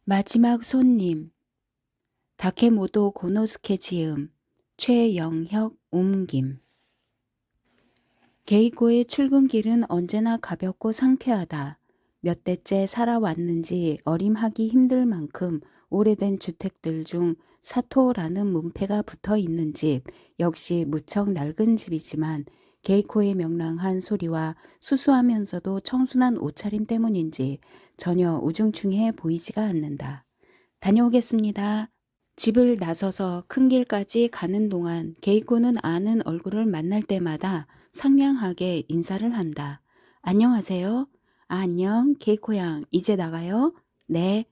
마지막 손님. 다케모토 고노스케 지음, 최영혁 옮김. 게이코의 출근길은 언제나 가볍고 상쾌하다. 몇 대째 살아왔는지 어림하기 힘들 만큼 오래된 주택들 중 사토라는 문패가 붙어 있는 집, 역시 무척 낡은 집이지만 게이코의 명랑한 소리와 수수하면서도 청순한 옷차림 때문인지 전혀 우중충해 보이지가 않는다. 다녀오겠습니다. 집을 나서서 큰 길까지 가는 동안 게이코는 아는 얼굴을 만날 때마다 상냥하게 인사를 한다. 안녕하세요. 아, 안녕. 게이코 양, 이제 나가요? 네.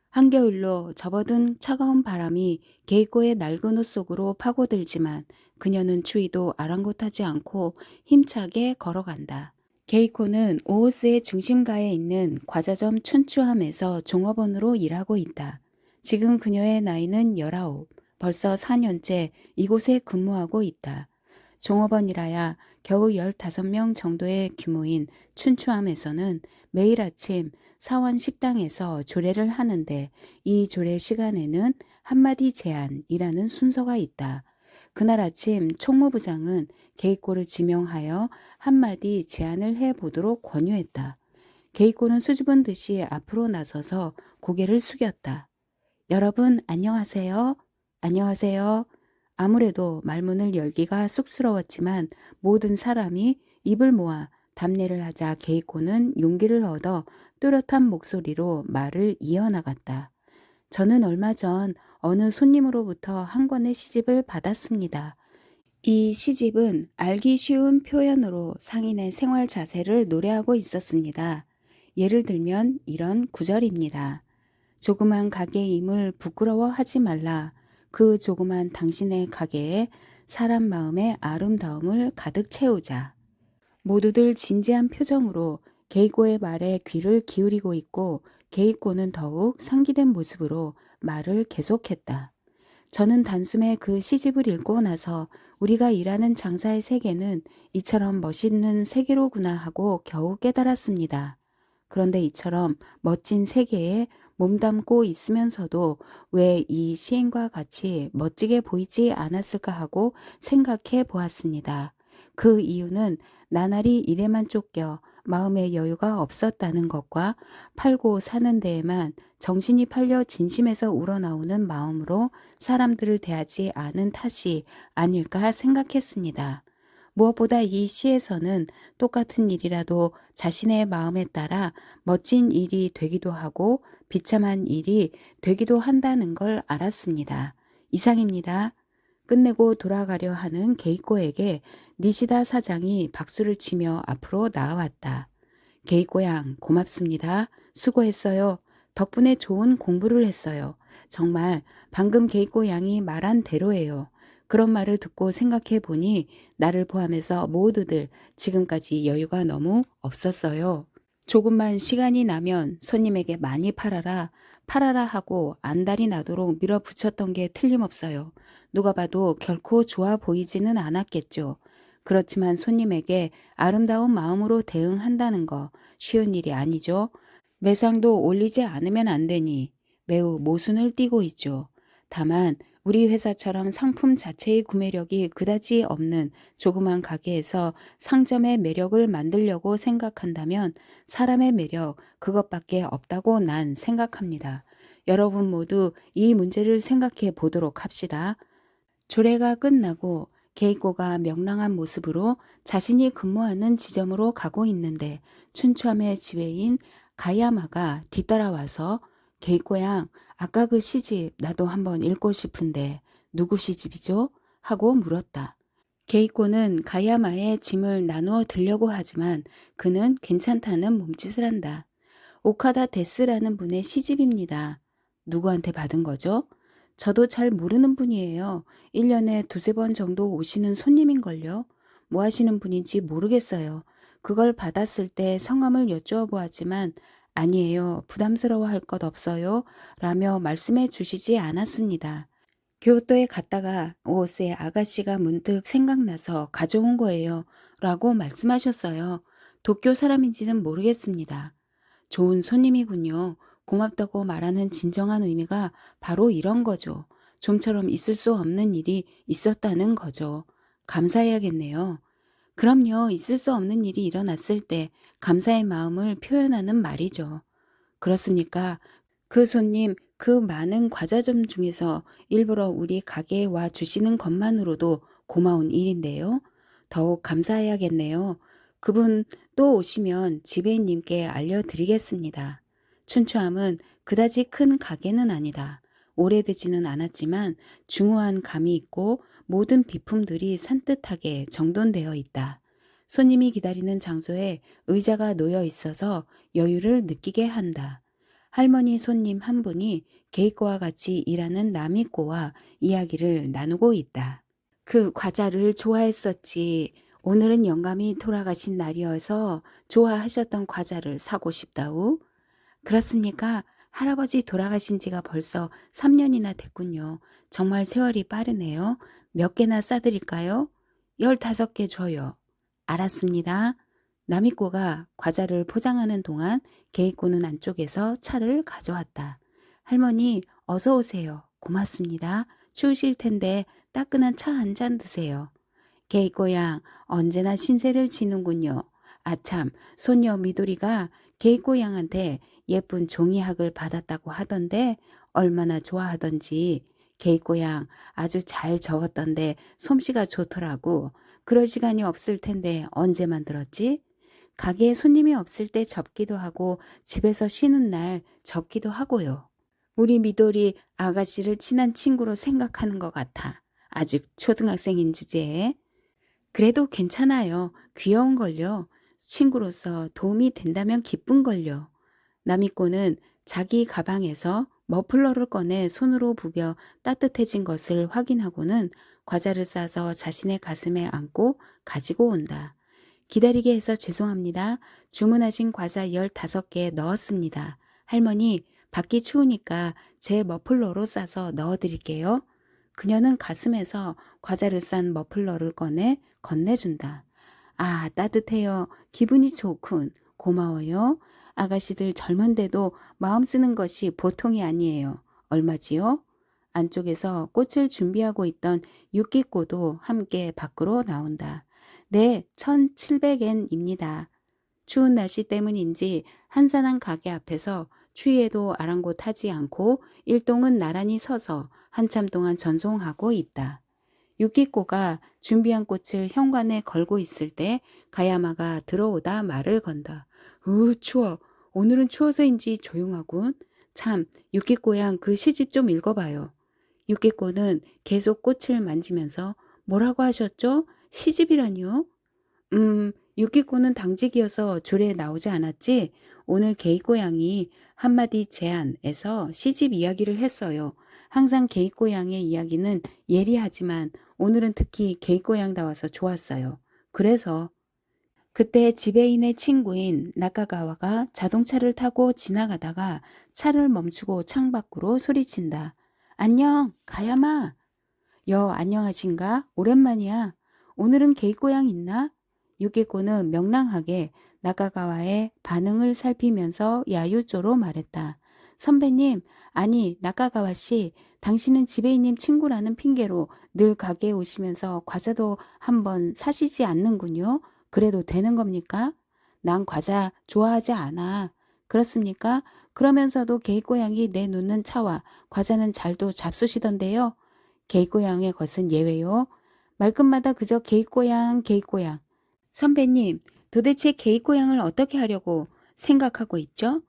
한겨울로 접어든 차가운 바람이 게이코의 낡은 옷 속으로 파고들지만 그녀는 추위도 아랑곳하지 않고 힘차게 걸어간다. 게이코는 오호스의 중심가에 있는 과자점 춘추함에서 종업원으로 일하고 있다. 지금 그녀의 나이는 19, 벌써 4년째 이곳에 근무하고 있다. 종업원이라야 겨우 15명 정도의 규모인 춘추함에서는 매일 아침 사원 식당에서 조례를 하는데 이 조례 시간에는 한마디 제안이라는 순서가 있다. 그날 아침 총무부장은 게이코를 지명하여 한마디 제안을 해보도록 권유했다. 게이코는 수줍은 듯이 앞으로 나서서 고개를 숙였다. 여러분 안녕하세요. 안녕하세요. 아무래도 말문을 열기가 쑥스러웠지만 모든 사람이 입을 모아 답례를 하자 게이코는 용기를 얻어 뚜렷한 목소리로 말을 이어나갔다. 저는 얼마 전 어느 손님으로부터 한 권의 시집을 받았습니다. 이 시집은 알기 쉬운 표현으로 상인의 생활 자세를 노래하고 있었습니다. 예를 들면 이런 구절입니다. 조그만 가게임을 부끄러워하지 말라. 그 조그만 당신의 가게에 사람 마음의 아름다움을 가득 채우자. 모두들 진지한 표정으로 게이코의 말에 귀를 기울이고 있고 게이코는 더욱 상기된 모습으로 말을 계속했다. 저는 단숨에 그 시집을 읽고 나서 우리가 일하는 장사의 세계는 이처럼 멋있는 세계로구나 하고 겨우 깨달았습니다. 그런데 이처럼 멋진 세계에 몸담고 있으면서도 왜 이 시인과 같이 멋지게 보이지 않았을까 하고 생각해 보았습니다. 그 이유는 나날이 일에만 쫓겨 마음의 여유가 없었다는 것과 팔고 사는 데에만 정신이 팔려 진심에서 우러나오는 마음으로 사람들을 대하지 않은 탓이 아닐까 생각했습니다. 무엇보다 이 시에서는 똑같은 일이라도 자신의 마음에 따라 멋진 일이 되기도 하고 비참한 일이 되기도 한다는 걸 알았습니다. 이상입니다. 끝내고 돌아가려 하는 게이코에게 니시다 사장이 박수를 치며 앞으로 나아왔다. 게이코 양 고맙습니다. 수고했어요. 덕분에 좋은 공부를 했어요. 정말 방금 게이코 양이 말한 대로예요. 그런 말을 듣고 생각해 보니 나를 포함해서 모두들 지금까지 여유가 너무 없었어요. 조금만 시간이 나면 손님에게 많이 팔아라, 팔아라 하고 안달이 나도록 밀어붙였던 게 틀림없어요. 누가 봐도 결코 좋아 보이지는 않았겠죠. 그렇지만 손님에게 아름다운 마음으로 대응한다는 거 쉬운 일이 아니죠. 매상도 올리지 않으면 안 되니 매우 모순을 띠고 있죠. 다만 우리 회사처럼 상품 자체의 구매력이 그다지 없는 조그만 가게에서 상점의 매력을 만들려고 생각한다면 사람의 매력 그것밖에 없다고 난 생각합니다. 여러분 모두 이 문제를 생각해 보도록 합시다. 조례가 끝나고 게이코가 명랑한 모습으로 자신이 근무하는 지점으로 가고 있는데 춘추함의 지배인 가야마가 뒤따라와서 게이코 양, 아까 그 시집 나도 한번 읽고 싶은데 누구 시집이죠? 하고 물었다. 게이코는 가야마의 짐을 나누어 들려고 하지만 그는 괜찮다는 몸짓을 한다. 오카다 데스라는 분의 시집입니다. 누구한테 받은 거죠? 저도 잘 모르는 분이에요. 1년에 두세 번 정도 오시는 손님인걸요. 뭐 하시는 분인지 모르겠어요. 그걸 받았을 때 성함을 여쭈어 보았지만 아니에요. 부담스러워할 것 없어요. 라며 말씀해 주시지 않았습니다. 교토에 갔다가 오세 아가씨가 문득 생각나서 가져온 거예요. 라고 말씀하셨어요. 도쿄 사람인지는 모르겠습니다. 좋은 손님이군요. 고맙다고 말하는 진정한 의미가 바로 이런 거죠. 좀처럼 있을 수 없는 일이 있었다는 거죠. 감사해야겠네요. 그럼요, 있을 수 없는 일이 일어났을 때 감사의 마음을 표현하는 말이죠. 그렇습니까? 그 손님, 그 많은 과자점 중에서 일부러 우리 가게에 와 주시는 것만으로도 고마운 일인데요. 더욱 감사해야겠네요. 그분 또 오시면 지배인님께 알려드리겠습니다. 춘추함은 그다지 큰 가게는 아니다. 오래되지는 않았지만 중후한 감이 있고 모든 비품들이 산뜻하게 정돈되어 있다. 손님이 기다리는 장소에 의자가 놓여 있어서 여유를 느끼게 한다. 할머니 손님 한 분이 게이코와 같이 일하는 나미꼬와 이야기를 나누고 있다. 그 과자를 좋아했었지. 오늘은 영감이 돌아가신 날이어서 좋아하셨던 과자를 사고 싶다우. 그렇습니까? 할아버지 돌아가신 지가 벌써 3년이나 됐군요. 정말 세월이 빠르네요. 몇 개나 싸드릴까요? 15개 줘요. 알았습니다. 나미꼬가 과자를 포장하는 동안 게이꼬는 안쪽에서 차를 가져왔다. 할머니, 어서 오세요. 고맙습니다. 추우실 텐데 따끈한 차 한 잔 드세요. 게이꼬 양, 언제나 신세를 지는군요. 아참, 손녀 미도리가 게이꼬 양한테 예쁜 종이학을 받았다고 하던데 얼마나 좋아하던지. 게이꼬 양 아주 잘 적었던데 솜씨가 좋더라고. 그럴 시간이 없을 텐데 언제 만들었지? 가게에 손님이 없을 때 접기도 하고 집에서 쉬는 날 접기도 하고요. 우리 미돌이 아가씨를 친한 친구로 생각하는 것 같아. 아직 초등학생인 주제에. 그래도 괜찮아요. 귀여운걸요. 친구로서 도움이 된다면 기쁜걸요. 나미꼬는 자기 가방에서 머플러를 꺼내 손으로 부벼 따뜻해진 것을 확인하고는 과자를 싸서 자신의 가슴에 안고 가지고 온다. 기다리게 해서 죄송합니다. 주문하신 과자 15개 넣었습니다. 할머니, 밖이 추우니까 제 머플러로 싸서 넣어드릴게요. 그녀는 가슴에서 과자를 싼 머플러를 꺼내 건네준다. 아, 따뜻해요. 기분이 좋군. 고마워요. 아가씨들 젊은데도 마음 쓰는 것이 보통이 아니에요. 얼마지요? 안쪽에서 꽃을 준비하고 있던 유키코도 함께 밖으로 나온다. 네, 1700엔입니다. 추운 날씨 때문인지 한산한 가게 앞에서 추위에도 아랑곳하지 않고 일동은 나란히 서서 한참 동안 전송하고 있다. 유키코가 준비한 꽃을 현관에 걸고 있을 때 가야마가 들어오다 말을 건다. 추워. 오늘은 추워서인지 조용하군. 참, 유키코 양 그 시집 좀 읽어봐요. 유키코는 계속 꽃을 만지면서 뭐라고 하셨죠? 시집이라니요? 유키코는 당직이어서 조례에 나오지 않았지? 오늘 게이코 양이 한마디 제안에서 시집 이야기를 했어요. 항상 게이코 양의 이야기는 예리하지만 오늘은 특히 게이코 양다워서 좋았어요. 그래서 그때 지배인의 친구인 나카가와가 자동차를 타고 지나가다가 차를 멈추고 창밖으로 소리친다. 안녕, 가야마. 안녕하신가? 오랜만이야. 오늘은 게이코 양 있나? 유키코는 명랑하게 나카가와의 반응을 살피면서 야유조로 말했다. 선배님, 아니 나카가와 씨, 당신은 지배인님 친구라는 핑계로 늘 가게에 오시면서 과자도 한번 사시지 않는군요. 그래도 되는 겁니까? 난 과자 좋아하지 않아. 그렇습니까? 그러면서도 게이코 양이 내놓는 차와 과자는 잘도 잡수시던데요. 게이코 양의 것은 예외요. 말끝마다 그저 게이코 양, 게이코 양. 선배님, 도대체 게이코 양을 어떻게 하려고 생각하고 있죠?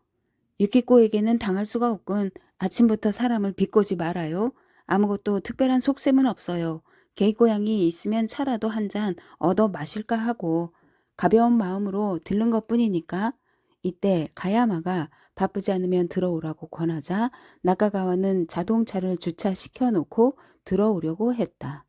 유키코에게는 당할 수가 없군. 아침부터 사람을 비꼬지 말아요. 아무것도 특별한 속셈은 없어요. 게이코 양이 있으면 차라도 한 잔 얻어 마실까 하고 가벼운 마음으로 들른 것뿐이니까. 이때 가야마가 바쁘지 않으면 들어오라고 권하자 나카가와는 자동차를 주차시켜 놓고 들어오려고 했다.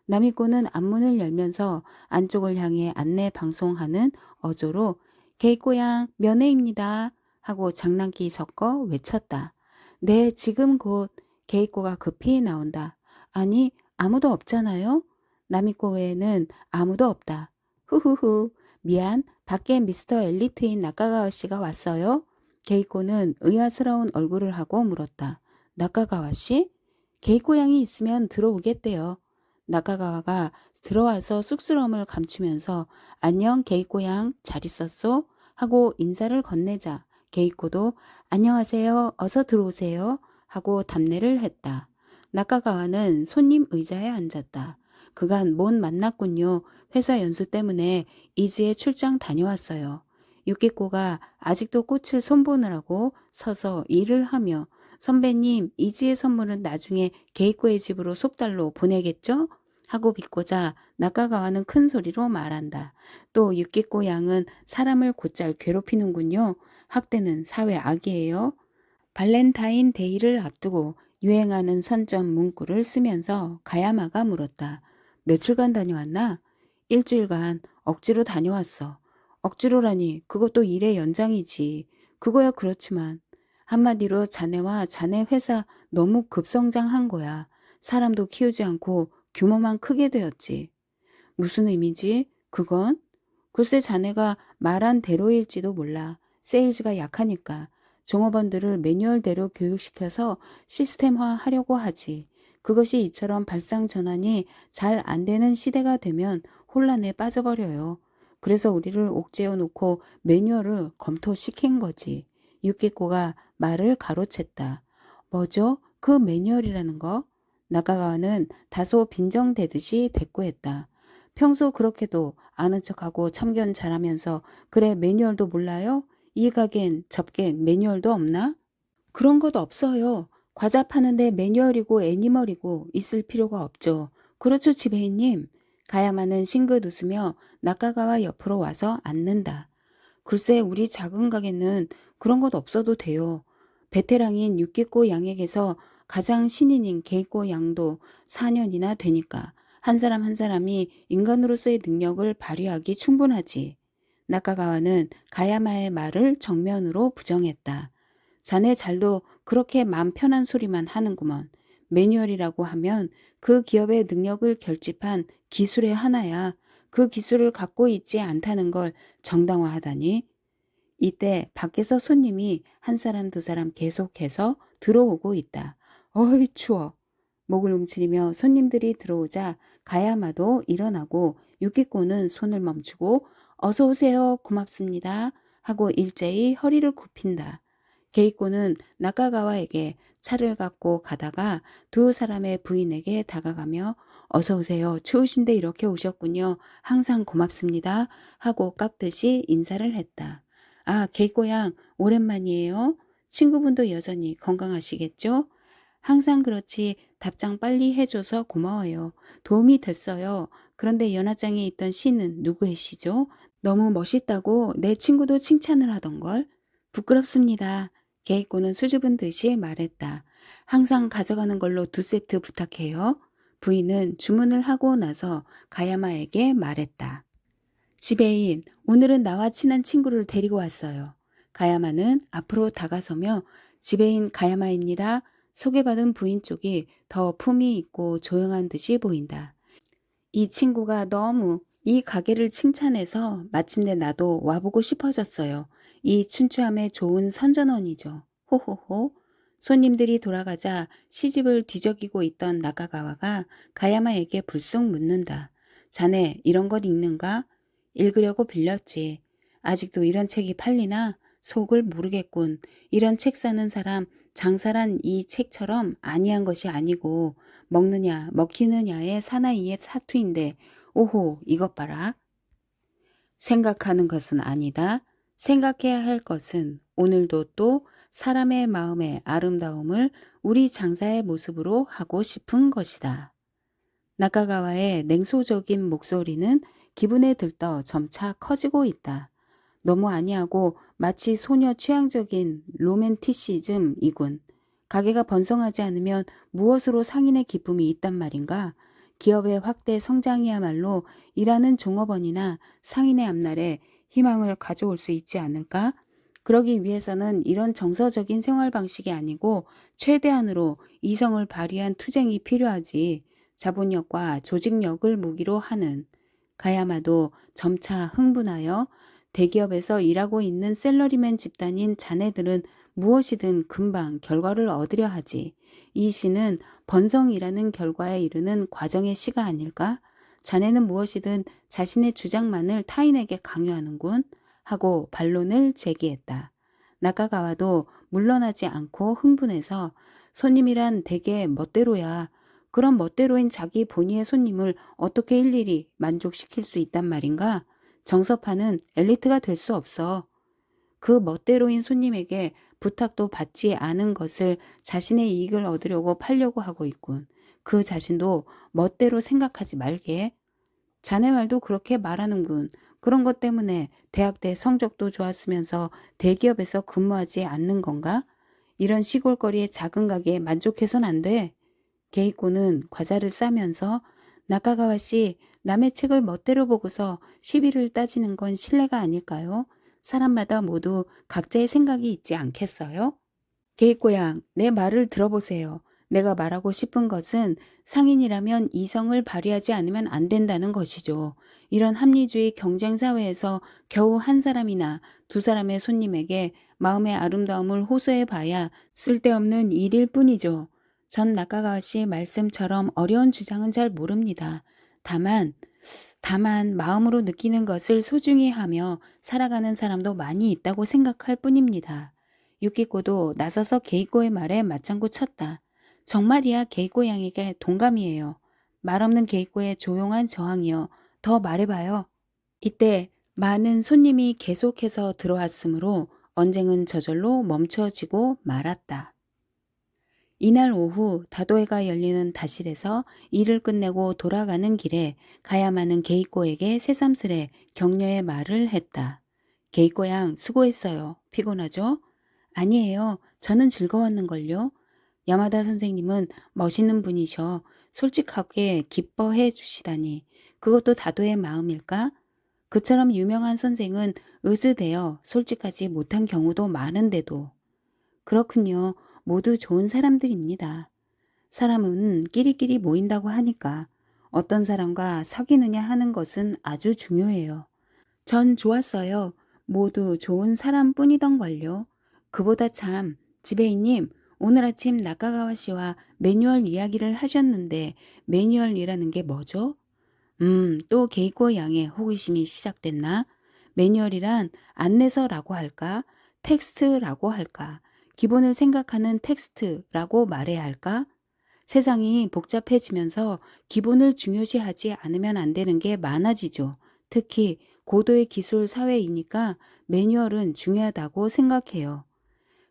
나미코는 앞문을 열면서 안쪽을 향해 안내 방송하는 어조로 게이코 양 면회입니다 하고 장난기 섞어 외쳤다. 네, 지금 곧. 게이코가 급히 나온다. 아니, 아무도 없잖아요? 나미코 외에는 아무도 없다. 후후후. 미안, 밖에 미스터 엘리트인 나카가와 씨가 왔어요? 게이코는 의아스러운 얼굴을 하고 물었다. 나카가와 씨? 게이코 양이 있으면 들어오겠대요. 나카가와가 들어와서 쑥스러움을 감추면서 안녕 게이코 양 잘 있었소? 하고 인사를 건네자 게이코도 안녕하세요 어서 들어오세요 하고 답례를 했다. 나카가와는 손님 의자에 앉았다. 그간 못 만났군요. 회사 연수 때문에 이즈에 출장 다녀왔어요. 유키코가 아직도 꽃을 손보느라고 서서 일을 하며 선배님 이지의 선물은 나중에 게이코의 집으로 속달로 보내겠죠? 하고 비꼬자 나카가와는 큰 소리로 말한다. 또 유키코 양은 사람을 곧잘 괴롭히는군요. 학대는 사회 악이에요. 발렌타인 데이를 앞두고 유행하는 선점 문구를 쓰면서 가야마가 물었다. 며칠간 다녀왔나? 일주일간 억지로 다녀왔어. 억지로라니 그것도 일의 연장이지. 그거야 그렇지만 한마디로 자네와 자네 회사 너무 급성장한 거야. 사람도 키우지 않고 규모만 크게 되었지. 무슨 의미지? 그건? 글쎄 자네가 말한 대로일지도 몰라. 세일즈가 약하니까. 종업원들을 매뉴얼대로 교육시켜서 시스템화 하려고 하지. 그것이 이처럼 발상 전환이 잘 안 되는 시대가 되면 혼란에 빠져버려요. 그래서 우리를 옥죄어 놓고 매뉴얼을 검토시킨 거지. 유키코가 말을 가로챘다. 뭐죠? 그 매뉴얼이라는 거? 나가가와는 다소 빈정대듯이 대꾸했다. 평소 그렇게도 아는 척하고 참견 잘하면서 그래 매뉴얼도 몰라요? 이 가겐 접객 매뉴얼도 없나? 그런 것 없어요. 과자 파는데 매뉴얼이고 애니멀이고 있을 필요가 없죠. 그렇죠 지배인님. 가야마는 싱긋 웃으며 나카가와 옆으로 와서 앉는다. 글쎄 우리 작은 가게는 그런 것 없어도 돼요. 베테랑인 유키코 양에게서 가장 신인인 게이코 양도 4년이나 되니까 한 사람 한 사람이 인간으로서의 능력을 발휘하기 충분하지. 나카가와는 가야마의 말을 정면으로 부정했다. 자네 잘도 그렇게 맘 편한 소리만 하는구먼. 매뉴얼이라고 하면 그 기업의 능력을 결집한 기술의 하나야. 그 기술을 갖고 있지 않다는 걸 정당화하다니. 이때 밖에서 손님이 한 사람 두 사람 계속해서 들어오고 있다. 어이 추워. 목을 움츠리며 손님들이 들어오자 가야마도 일어나고 유키코는 손을 멈추고 어서 오세요 고맙습니다 하고 일제히 허리를 굽힌다. 게이코는 나카가와에게 차를 갖고 가다가 두 사람의 부인에게 다가가며 어서 오세요. 추우신데 이렇게 오셨군요. 항상 고맙습니다. 하고 깎듯이 인사를 했다. 아, 게이코 양 오랜만이에요. 친구분도 여전히 건강하시겠죠? 항상 그렇지 답장 빨리 해줘서 고마워요. 도움이 됐어요. 그런데 연하장에 있던 시는 누구의 시죠? 너무 멋있다고 내 친구도 칭찬을 하던걸. 부끄럽습니다. 게이코는 수줍은 듯이 말했다. 항상 가져가는 걸로 2세트 부탁해요. 부인은 주문을 하고 나서 가야마에게 말했다. 지배인, 오늘은 나와 친한 친구를 데리고 왔어요. 가야마는 앞으로 다가서며 지배인 가야마입니다. 소개받은 부인 쪽이 더 품이 있고 조용한 듯이 보인다. 이 친구가 너무 이 가게를 칭찬해서 마침내 나도 와보고 싶어졌어요. 이 춘추함에 좋은 선전원이죠. 호호호. 손님들이 돌아가자 시집을 뒤적이고 있던 나카가와가 가야마에게 불쑥 묻는다. 자네 이런 것 읽는가? 읽으려고 빌렸지. 아직도 이런 책이 팔리나? 속을 모르겠군. 이런 책 사는 사람 장사란 이 책처럼 아니한 것이 아니고 먹느냐 먹히느냐의 사나이의 사투인데 오호 이것 봐라. 생각하는 것은 아니다. 생각해야 할 것은 오늘도 또 사람의 마음의 아름다움을 우리 장사의 모습으로 하고 싶은 것이다. 나카가와의 냉소적인 목소리는 기분에 들떠 점차 커지고 있다. 너무 아니하고 마치 소녀 취향적인 로맨티시즘이군. 가게가 번성하지 않으면 무엇으로 상인의 기쁨이 있단 말인가? 기업의 확대 성장이야말로 일하는 종업원이나 상인의 앞날에 희망을 가져올 수 있지 않을까? 그러기 위해서는 이런 정서적인 생활 방식이 아니고 최대한으로 이성을 발휘한 투쟁이 필요하지. 자본력과 조직력을 무기로 하는. 가야마도 점차 흥분하여 대기업에서 일하고 있는 샐러리맨 집단인 자네들은 무엇이든 금방 결과를 얻으려 하지. 이 시는 번성이라는 결과에 이르는 과정의 시가 아닐까? 자네는 무엇이든 자신의 주장만을 타인에게 강요하는군 하고 반론을 제기했다. 나카가와도 물러나지 않고 흥분해서 손님이란 대개 멋대로야. 그런 멋대로인 자기 본의의 손님을 어떻게 일일이 만족시킬 수 있단 말인가? 정서파는 엘리트가 될 수 없어. 그 멋대로인 손님에게 부탁도 받지 않은 것을 자신의 이익을 얻으려고 팔려고 하고 있군. 그 자신도 멋대로 생각하지 말게. 자네 말도 그렇게 말하는군. 그런 것 때문에 대학 때 성적도 좋았으면서 대기업에서 근무하지 않는 건가? 이런 시골거리의 작은 가게에 만족해선 안 돼. 게이코는 과자를 싸면서 나카가와 씨, 남의 책을 멋대로 보고서 시비를 따지는 건 실례가 아닐까요? 사람마다 모두 각자의 생각이 있지 않겠어요? 게이코 양, 내 말을 들어보세요. 내가 말하고 싶은 것은 상인이라면 이성을 발휘하지 않으면 안 된다는 것이죠. 이런 합리주의 경쟁사회에서 겨우 한 사람이나 두 사람의 손님에게 마음의 아름다움을 호소해 봐야 쓸데없는 일일 뿐이죠. 전 나카가와 씨 말씀처럼 어려운 주장은 잘 모릅니다. 다만, 다만 마음으로 느끼는 것을 소중히 하며 살아가는 사람도 많이 있다고 생각할 뿐입니다. 유키코도 나서서 게이코의 말에 맞장구 쳤다. 정말이야 게이코 양에게 동감이에요. 말 없는 게이코의 조용한 저항이요. 더 말해봐요. 이때 많은 손님이 계속해서 들어왔으므로 언쟁은 저절로 멈춰지고 말았다. 이날 오후 다도회가 열리는 다실에서 일을 끝내고 돌아가는 길에 가야마는 게이코에게 새삼스레 격려의 말을 했다. 게이코 양 수고했어요. 피곤하죠? 아니에요. 저는 즐거웠는걸요. 야마다 선생님은 멋있는 분이셔. 솔직하게 기뻐해 주시다니. 그것도 다도의 마음일까? 그처럼 유명한 선생은 으스대어 솔직하지 못한 경우도 많은데도. 그렇군요. 모두 좋은 사람들입니다. 사람은 끼리끼리 모인다고 하니까 어떤 사람과 사귀느냐 하는 것은 아주 중요해요. 전 좋았어요. 모두 좋은 사람뿐이던걸요. 그보다 참, 지배인님, 오늘 아침 나카가와 씨와 매뉴얼 이야기를 하셨는데 매뉴얼이라는 게 뭐죠? 또 게이코 양의 호기심이 시작됐나? 매뉴얼이란 안내서라고 할까? 텍스트라고 할까? 기본을 생각하는 텍스트라고 말해야 할까? 세상이 복잡해지면서 기본을 중요시하지 않으면 안 되는 게 많아지죠. 특히 고도의 기술 사회이니까 매뉴얼은 중요하다고 생각해요.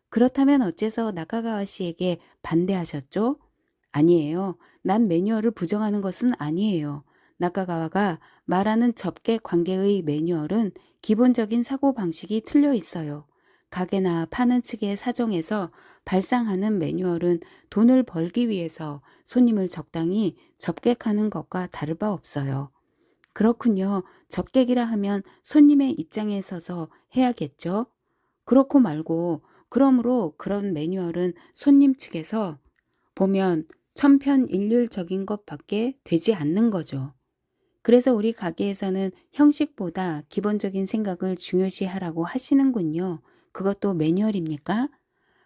그렇다면 어째서 나카가와 씨에게 반대하셨죠? 아니에요. 난 매뉴얼을 부정하는 것은 아니에요. 나카가와가 말하는 접객 관계의 매뉴얼은 기본적인 사고방식이 틀려 있어요. 가게나 파는 측의 사정에서 발상하는 매뉴얼은 돈을 벌기 위해서 손님을 적당히 접객하는 것과 다를 바 없어요. 그렇군요. 접객이라 하면 손님의 입장에 서서 해야겠죠? 그렇고 말고, 그러므로 그런 매뉴얼은 손님 측에서 보면 천편일률적인 것밖에 되지 않는 거죠. 그래서 우리 가게에서는 형식보다 기본적인 생각을 중요시하라고 하시는군요. 그것도 매뉴얼입니까?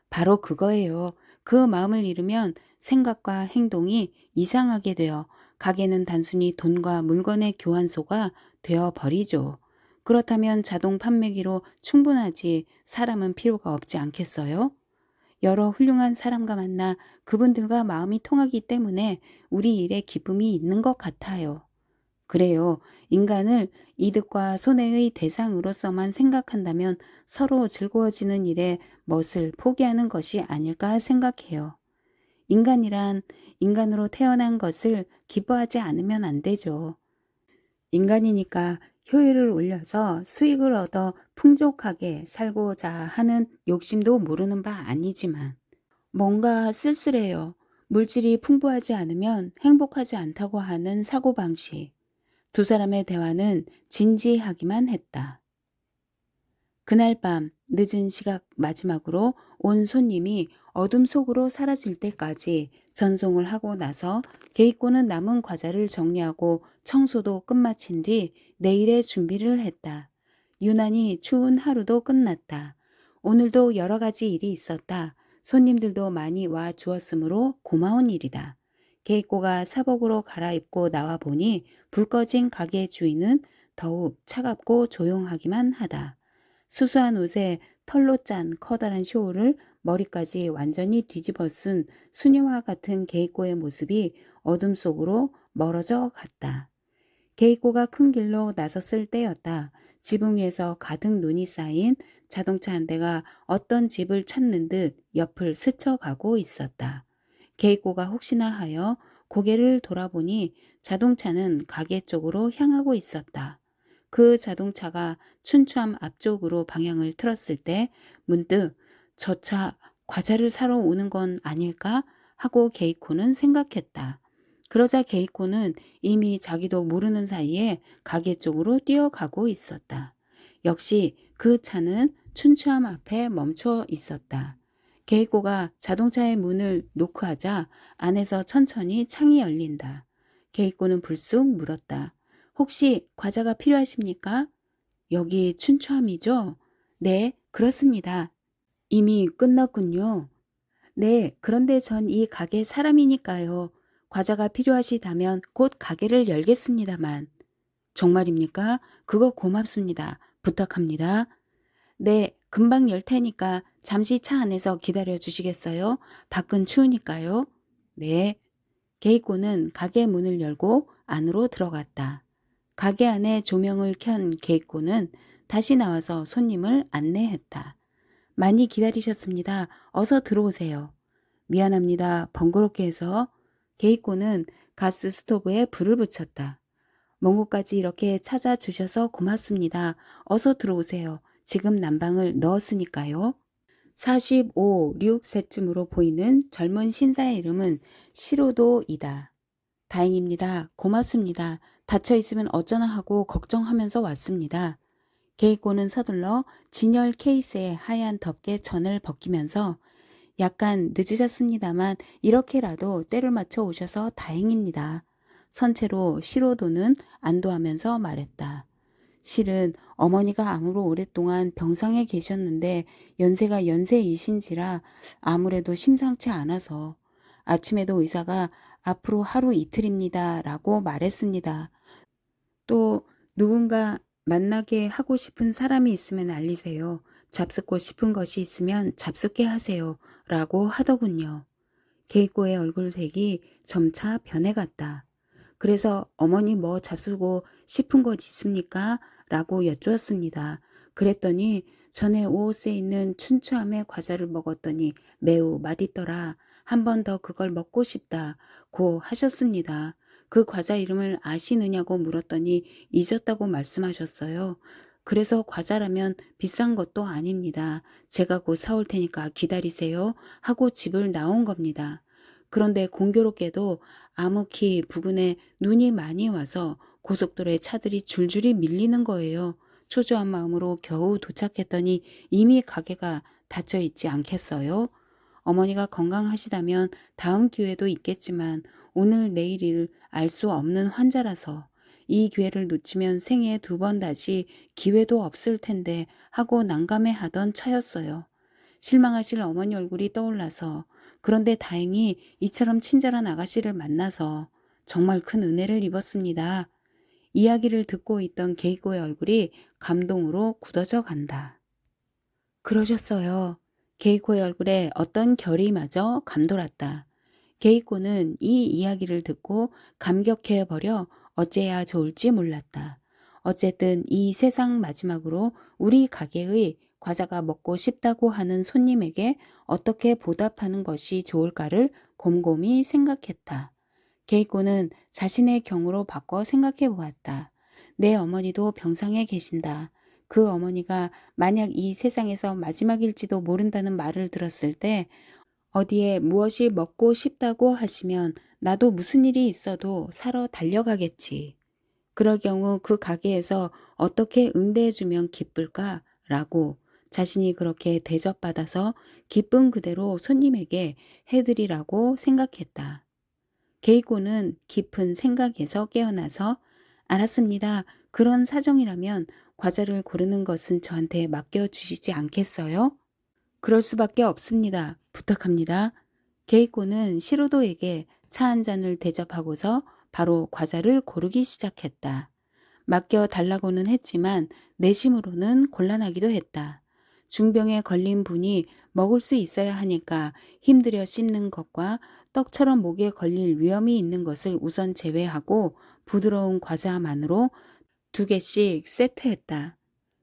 바로 그거예요. 그 마음을 잃으면 생각과 행동이 이상하게 되어 가게는 단순히 돈과 물건의 교환소가 되어 버리죠. 그렇다면 자동 판매기로 충분하지 사람은 필요가 없지 않겠어요? 여러 훌륭한 사람과 만나 그분들과 마음이 통하기 때문에 우리 일에 기쁨이 있는 것 같아요. 그래요. 인간을 이득과 손해의 대상으로서만 생각한다면 서로 즐거워지는 일에 멋을 포기하는 것이 아닐까 생각해요. 인간이란 인간으로 태어난 것을 기뻐하지 않으면 안 되죠. 인간이니까 효율을 올려서 수익을 얻어 풍족하게 살고자 하는 욕심도 모르는 바 아니지만 뭔가 쓸쓸해요. 물질이 풍부하지 않으면 행복하지 않다고 하는 사고방식. 두 사람의 대화는 진지하기만 했다. 그날 밤 늦은 시각 마지막으로 온 손님이 어둠 속으로 사라질 때까지 전송을 하고 나서 게이코는 남은 과자를 정리하고 청소도 끝마친 뒤 내일의 준비를 했다. 유난히 추운 하루도 끝났다. 오늘도 여러 가지 일이 있었다. 손님들도 많이 와 주었으므로 고마운 일이다. 케이코가 사복으로 갈아입고 나와 보니 불 꺼진 가게 주인은 더욱 차갑고 조용하기만 하다. 수수한 옷에 털로 짠 커다란 쇼를 머리까지 완전히 뒤집어 쓴 수녀와 같은 게이코의 모습이 어둠 속으로 멀어져 갔다. 게이코가 큰 길로 나섰을 때였다. 지붕 위에서 가득 눈이 쌓인 자동차 한 대가 어떤 집을 찾는 듯 옆을 스쳐가고 있었다. 게이코가 혹시나 하여 고개를 돌아보니 자동차는 가게 쪽으로 향하고 있었다. 그 자동차가 춘추암 앞쪽으로 방향을 틀었을 때 문득 저 차 과자를 사러 오는 건 아닐까 하고 게이코는 생각했다. 그러자 게이코는 이미 자기도 모르는 사이에 가게 쪽으로 뛰어가고 있었다. 역시 그 차는 춘추암 앞에 멈춰 있었다. 게이코가 자동차의 문을 노크하자 안에서 천천히 창이 열린다. 게이코는 불쑥 물었다. 혹시 과자가 필요하십니까? 여기 춘추암이죠? 네, 그렇습니다. 이미 끝났군요. 네, 그런데 전 이 가게 사람이니까요. 과자가 필요하시다면 곧 가게를 열겠습니다만. 정말입니까? 그거 고맙습니다. 부탁합니다. 네, 금방 열 테니까 잠시 차 안에서 기다려 주시겠어요? 밖은 추우니까요. 네. 게이코는 가게 문을 열고 안으로 들어갔다. 가게 안에 조명을 켠 게이코는 다시 나와서 손님을 안내했다. 많이 기다리셨습니다. 어서 들어오세요. 미안합니다. 번거롭게 해서. 게이코는 가스 스토브에 불을 붙였다. 먼 곳까지 이렇게 찾아주셔서 고맙습니다. 어서 들어오세요. 지금 난방을 넣었으니까요. 45, 6세쯤으로 보이는 젊은 신사의 이름은 시로도이다. 다행입니다. 고맙습니다. 다쳐 있으면 어쩌나 하고 걱정하면서 왔습니다. 게이코는 서둘러 진열 케이스에 하얀 덮개 천을 벗기면서 약간 늦으셨습니다만 이렇게라도 때를 맞춰 오셔서 다행입니다. 선체로 시로도는 안도하면서 말했다. 실은 어머니가 암으로 오랫동안 병상에 계셨는데 연세가 연세이신지라 아무래도 심상치 않아서 아침에도 의사가 앞으로 하루 이틀입니다 라고 말했습니다. 또 누군가 만나게 하고 싶은 사람이 있으면 알리세요. 잡숫고 싶은 것이 있으면 잡숫게 하세요. 라고 하더군요. 게이코의 얼굴색이 점차 변해갔다. 그래서 어머니 뭐 잡수고 싶은 것 있습니까? 라고 여쭈었습니다. 그랬더니 전에 오옷에 있는 춘추암의 과자를 먹었더니 매우 맛있더라. 한 번 더 그걸 먹고 싶다고 하셨습니다. 그 과자 이름을 아시느냐고 물었더니 잊었다고 말씀하셨어요. 그래서 과자라면 비싼 것도 아닙니다. 제가 곧 사올 테니까 기다리세요. 하고 집을 나온 겁니다. 그런데 공교롭게도 암흑히 부근에 눈이 많이 와서 고속도로에 차들이 줄줄이 밀리는 거예요. 초조한 마음으로 겨우 도착했더니 이미 가게가 닫혀 있지 않겠어요? 어머니가 건강하시다면 다음 기회도 있겠지만 오늘 내일을 알 수 없는 환자라서 이 기회를 놓치면 생애에 2번 다시 기회도 없을 텐데 하고 난감해하던 차였어요. 실망하실 어머니 얼굴이 떠올라서 그런데 다행히 이처럼 친절한 아가씨를 만나서 정말 큰 은혜를 입었습니다. 이야기를 듣고 있던 게이코의 얼굴이 감동으로 굳어져 간다. 그러셨어요. 게이코의 얼굴에 어떤 결의마저 감돌았다. 게이코는 이 이야기를 듣고 감격해버려 어째야 좋을지 몰랐다. 어쨌든 이 세상 마지막으로 우리 가게의 과자가 먹고 싶다고 하는 손님에게 어떻게 보답하는 것이 좋을까를 곰곰이 생각했다. 게이코는 자신의 경우로 바꿔 생각해 보았다. 내 어머니도 병상에 계신다. 그 어머니가 만약 이 세상에서 마지막일지도 모른다는 말을 들었을 때 어디에 무엇이 먹고 싶다고 하시면 나도 무슨 일이 있어도 사러 달려가겠지. 그럴 경우 그 가게에서 어떻게 응대해주면 기쁠까라고 자신이 그렇게 대접받아서 기쁜 그대로 손님에게 해드리라고 생각했다. 게이코는 깊은 생각에서 깨어나서 알았습니다. 그런 사정이라면 과자를 고르는 것은 저한테 맡겨주시지 않겠어요? 그럴 수밖에 없습니다. 부탁합니다. 게이코는 시로도에게 차 한 잔을 대접하고서 바로 과자를 고르기 시작했다. 맡겨 달라고는 했지만 내심으로는 곤란하기도 했다. 중병에 걸린 분이 먹을 수 있어야 하니까 힘들여 씹는 것과 떡처럼 목에 걸릴 위험이 있는 것을 우선 제외하고 부드러운 과자만으로 2개씩 세트했다.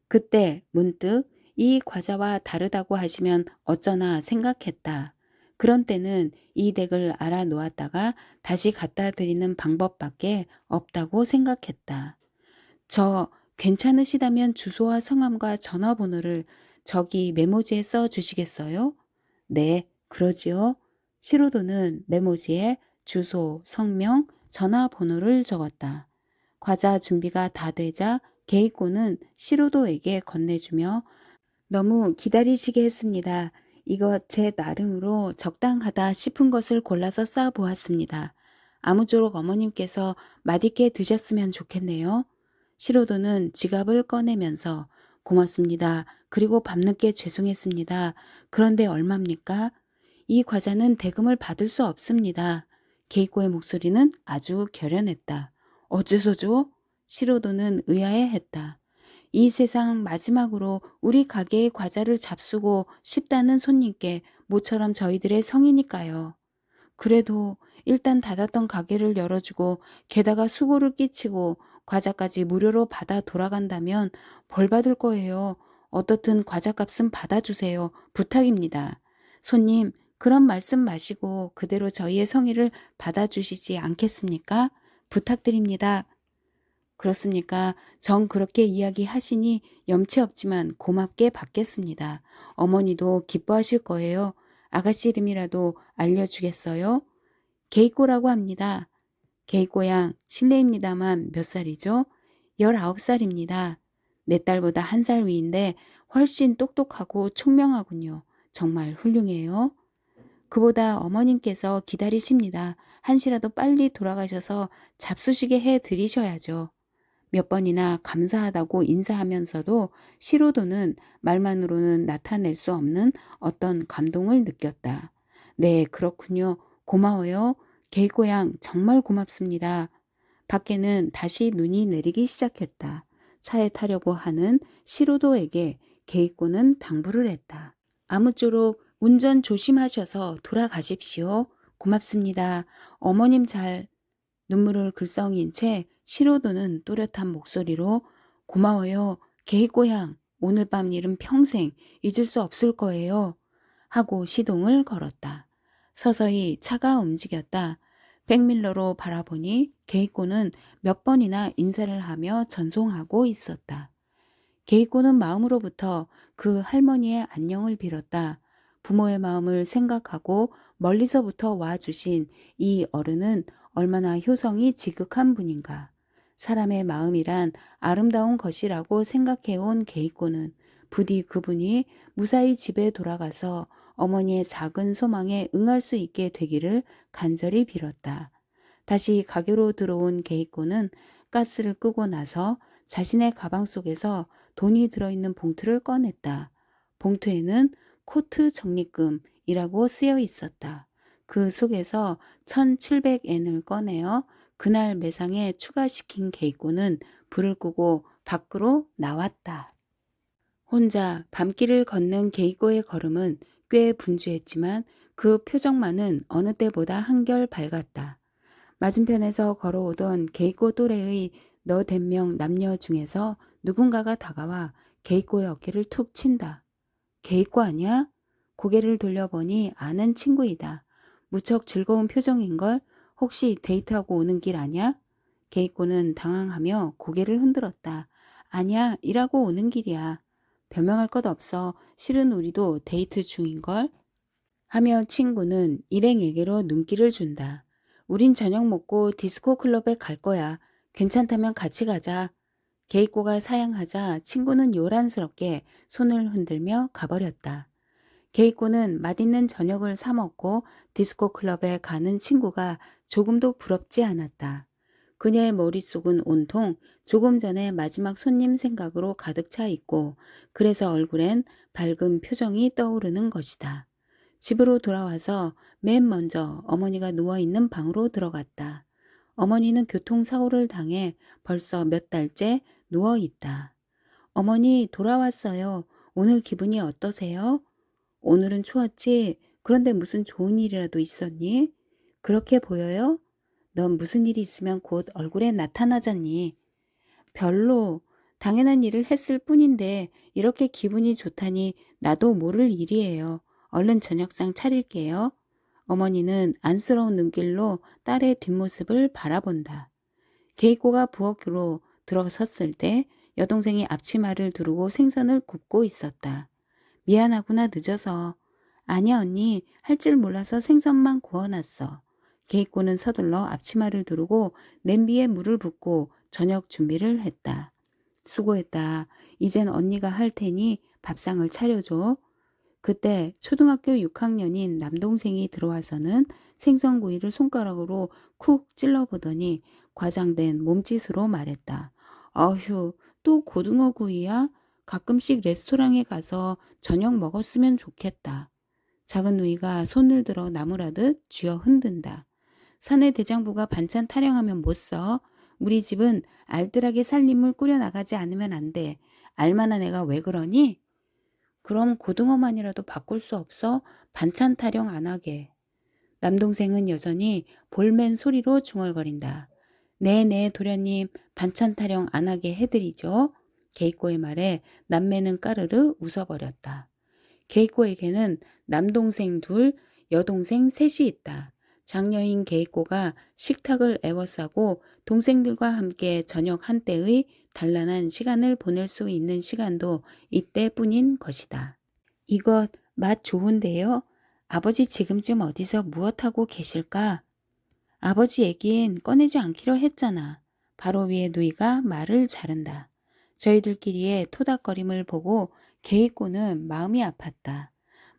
그때 문득 이 과자와 다르다고 하시면 어쩌나 생각했다. 그런 때는 이 덱을 알아 놓았다가 다시 갖다 드리는 방법밖에 없다고 생각했다. 저 괜찮으시다면 주소와 성함과 전화번호를 저기 메모지에 써 주시겠어요? 네, 그러지요. 시로도는 메모지에 주소, 성명, 전화번호를 적었다. 과자 준비가 다 되자 게이코는 시로도에게 건네주며 너무 기다리시게 했습니다. 이것 제 나름으로 적당하다 싶은 것을 골라서 쌓아보았습니다. 아무쪼록 어머님께서 맛있게 드셨으면 좋겠네요. 시로도는 지갑을 꺼내면서 고맙습니다. 그리고 밤늦게 죄송했습니다. 그런데 얼마입니까? 이 과자는 대금을 받을 수 없습니다. 게이코의 목소리는 아주 결연했다. 어째서죠? 시로도는 의아해했다. 이 세상 마지막으로 우리 가게의 과자를 잡수고 싶다는 손님께 모처럼 저희들의 성이니까요. 그래도 일단 닫았던 가게를 열어주고 게다가 수고를 끼치고 과자까지 무료로 받아 돌아간다면 벌 받을 거예요. 어떻든 과자값은 받아주세요. 부탁입니다. 손님, 그런 말씀 마시고 그대로 저희의 성의를 받아주시지 않겠습니까? 부탁드립니다. 그렇습니까? 정 그렇게 이야기하시니 염치 없지만 고맙게 받겠습니다. 어머니도 기뻐하실 거예요. 아가씨 이름이라도 알려주겠어요? 게이꼬라고 합니다. 게이꼬 양 실례입니다만 몇 살이죠? 19살입니다. 내 딸보다 1살 위인데 훨씬 똑똑하고 총명하군요. 정말 훌륭해요. 그보다 어머님께서 기다리십니다. 한시라도 빨리 돌아가셔서 잡수시게 해 드리셔야죠. 몇 번이나 감사하다고 인사하면서도 시로도는 말만으로는 나타낼 수 없는 어떤 감동을 느꼈다. 네, 그렇군요. 고마워요. 게이코 양 정말 고맙습니다. 밖에는 다시 눈이 내리기 시작했다. 차에 타려고 하는 시로도에게 게이코는 당부를 했다. 아무쪼록 운전 조심하셔서 돌아가십시오. 고맙습니다. 어머님 잘 눈물을 글썽인 채 시로도는 또렷한 목소리로 고마워요. 게이꼬양 오늘 밤 일은 평생 잊을 수 없을 거예요. 하고 시동을 걸었다. 서서히 차가 움직였다. 백밀러로 바라보니 게이꼬는 몇 번이나 인사를 하며 전송하고 있었다. 게이꼬는 마음으로부터 그 할머니의 안녕을 빌었다. 부모의 마음을 생각하고 멀리서부터 와주신 이 어른은 얼마나 효성이 지극한 분인가. 사람의 마음이란 아름다운 것이라고 생각해온 게이꼬는 부디 그분이 무사히 집에 돌아가서 어머니의 작은 소망에 응할 수 있게 되기를 간절히 빌었다. 다시 가게로 들어온 게이꼬는 가스를 끄고 나서 자신의 가방 속에서 돈이 들어있는 봉투를 꺼냈다. 봉투에는 코트 적립금이라고 쓰여 있었다. 그 속에서 1,700엔을 꺼내어 그날 매상에 추가시킨 게이꼬는 불을 끄고 밖으로 나왔다. 혼자 밤길을 걷는 게이꼬의 걸음은 꽤 분주했지만 그 표정만은 어느 때보다 한결 밝았다. 맞은편에서 걸어오던 게이꼬 또래의 너댓명 남녀 중에서 누군가가 다가와 게이꼬의 어깨를 툭 친다. 게이꼬 아니야? 고개를 돌려보니 아는 친구이다. 무척 즐거운 표정인걸? 혹시 데이트하고 오는 길 아냐? 게이꼬는 당황하며 고개를 흔들었다. 아니야, 일하고 오는 길이야. 변명할 것 없어. 실은 우리도 데이트 중인걸? 하며 친구는 일행에게로 눈길을 준다. 우린 저녁 먹고 디스코 클럽에 갈 거야. 괜찮다면 같이 가자. 게이꼬가 사양하자 친구는 요란스럽게 손을 흔들며 가버렸다. 게이꼬는 맛있는 저녁을 사 먹고 디스코 클럽에 가는 친구가 조금도 부럽지 않았다. 그녀의 머릿속은 온통 조금 전에 마지막 손님 생각으로 가득 차 있고 그래서 얼굴엔 밝은 표정이 떠오르는 것이다. 집으로 돌아와서 맨 먼저 어머니가 누워있는 방으로 들어갔다. 어머니는 교통사고를 당해 벌써 몇 달째 누워있다. 어머니 돌아왔어요. 오늘 기분이 어떠세요? 오늘은 추웠지? 그런데 무슨 좋은 일이라도 있었니? 그렇게 보여요? 넌 무슨 일이 있으면 곧 얼굴에 나타나잖니. 별로 당연한 일을 했을 뿐인데 이렇게 기분이 좋다니 나도 모를 일이에요. 얼른 저녁상 차릴게요. 어머니는 안쓰러운 눈길로 딸의 뒷모습을 바라본다. 게이코가 부엌으로 들어섰을 때 여동생이 앞치마를 두르고 생선을 굽고 있었다. 미안하구나 늦어서. 아니야 언니 할 줄 몰라서 생선만 구워놨어. 게이코는 서둘러 앞치마를 두르고 냄비에 물을 붓고 저녁 준비를 했다. 수고했다. 이젠 언니가 할 테니 밥상을 차려줘. 그때 초등학교 6학년인 남동생이 들어와서는 생선구이를 손가락으로 쿡 찔러보더니 과장된 몸짓으로 말했다. 어휴, 또 고등어구이야? 가끔씩 레스토랑에 가서 저녁 먹었으면 좋겠다. 작은 누이가 손을 들어 나무라듯 쥐어 흔든다. 사내 대장부가 반찬 타령하면 못 써. 우리 집은 알뜰하게 살림을 꾸려나가지 않으면 안 돼. 알만한 애가 왜 그러니? 그럼 고등어만이라도 바꿀 수 없어? 반찬 타령 안 하게. 남동생은 여전히 볼멘 소리로 중얼거린다. 네네 도련님 반찬 타령 안 하게 해드리죠. 게이코의 말에 남매는 까르르 웃어버렸다. 게이코에게는 남동생 둘, 여동생 셋이 있다. 장녀인 게이코가 식탁을 애워싸고 동생들과 함께 저녁 한때의 단란한 시간을 보낼 수 있는 시간도 이때뿐인 것이다. 이것 맛 좋은데요? 아버지 지금쯤 어디서 무엇하고 계실까? 아버지 얘긴 꺼내지 않기로 했잖아. 바로 위에 누이가 말을 자른다. 저희들끼리의 토닥거림을 보고 게이꼬는 마음이 아팠다.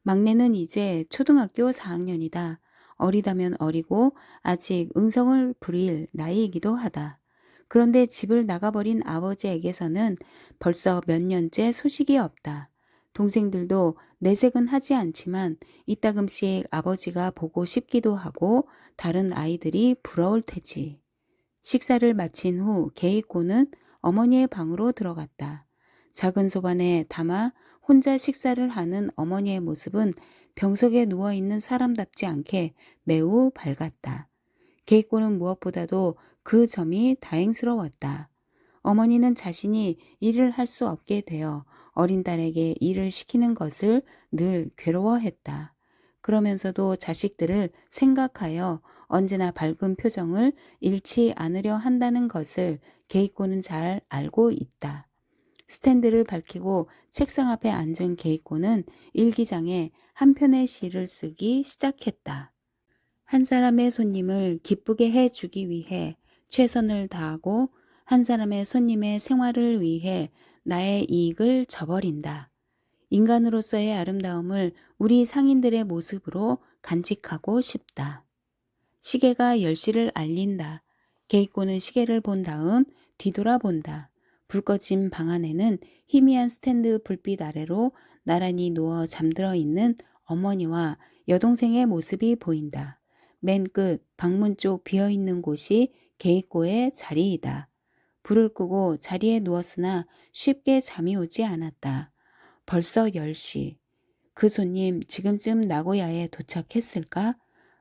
막내는 이제 초등학교 4학년이다. 어리다면 어리고 아직 응성을 부릴 나이이기도 하다. 그런데 집을 나가버린 아버지에게서는 벌써 몇 년째 소식이 없다. 동생들도 내색은 하지 않지만 이따금씩 아버지가 보고 싶기도 하고 다른 아이들이 부러울 테지. 식사를 마친 후 게이코는 어머니의 방으로 들어갔다. 작은 소반에 담아 혼자 식사를 하는 어머니의 모습은 병석에 누워있는 사람답지 않게 매우 밝았다. 게이코는 무엇보다도 그 점이 다행스러웠다. 어머니는 자신이 일을 할 수 없게 되어 어린 딸에게 일을 시키는 것을 늘 괴로워했다. 그러면서도 자식들을 생각하여 언제나 밝은 표정을 잃지 않으려 한다는 것을 게이코는 잘 알고 있다. 스탠드를 밝히고 책상 앞에 앉은 게이코는 일기장에 한 편의 시를 쓰기 시작했다. 한 사람의 손님을 기쁘게 해주기 위해 최선을 다하고 한 사람의 손님의 생활을 위해 나의 이익을 저버린다. 인간으로서의 아름다움을 우리 상인들의 모습으로 간직하고 싶다. 시계가 10시를 알린다. 게이코는 시계를 본 다음 뒤돌아본다. 불 꺼진 방 안에는 희미한 스탠드 불빛 아래로 나란히 누워 잠들어 있는 어머니와 여동생의 모습이 보인다. 맨 끝 방문 쪽 비어있는 곳이 게이코의 자리이다. 불을 끄고 자리에 누웠으나 쉽게 잠이 오지 않았다. 벌써 10시. 그 손님 지금쯤 나고야에 도착했을까?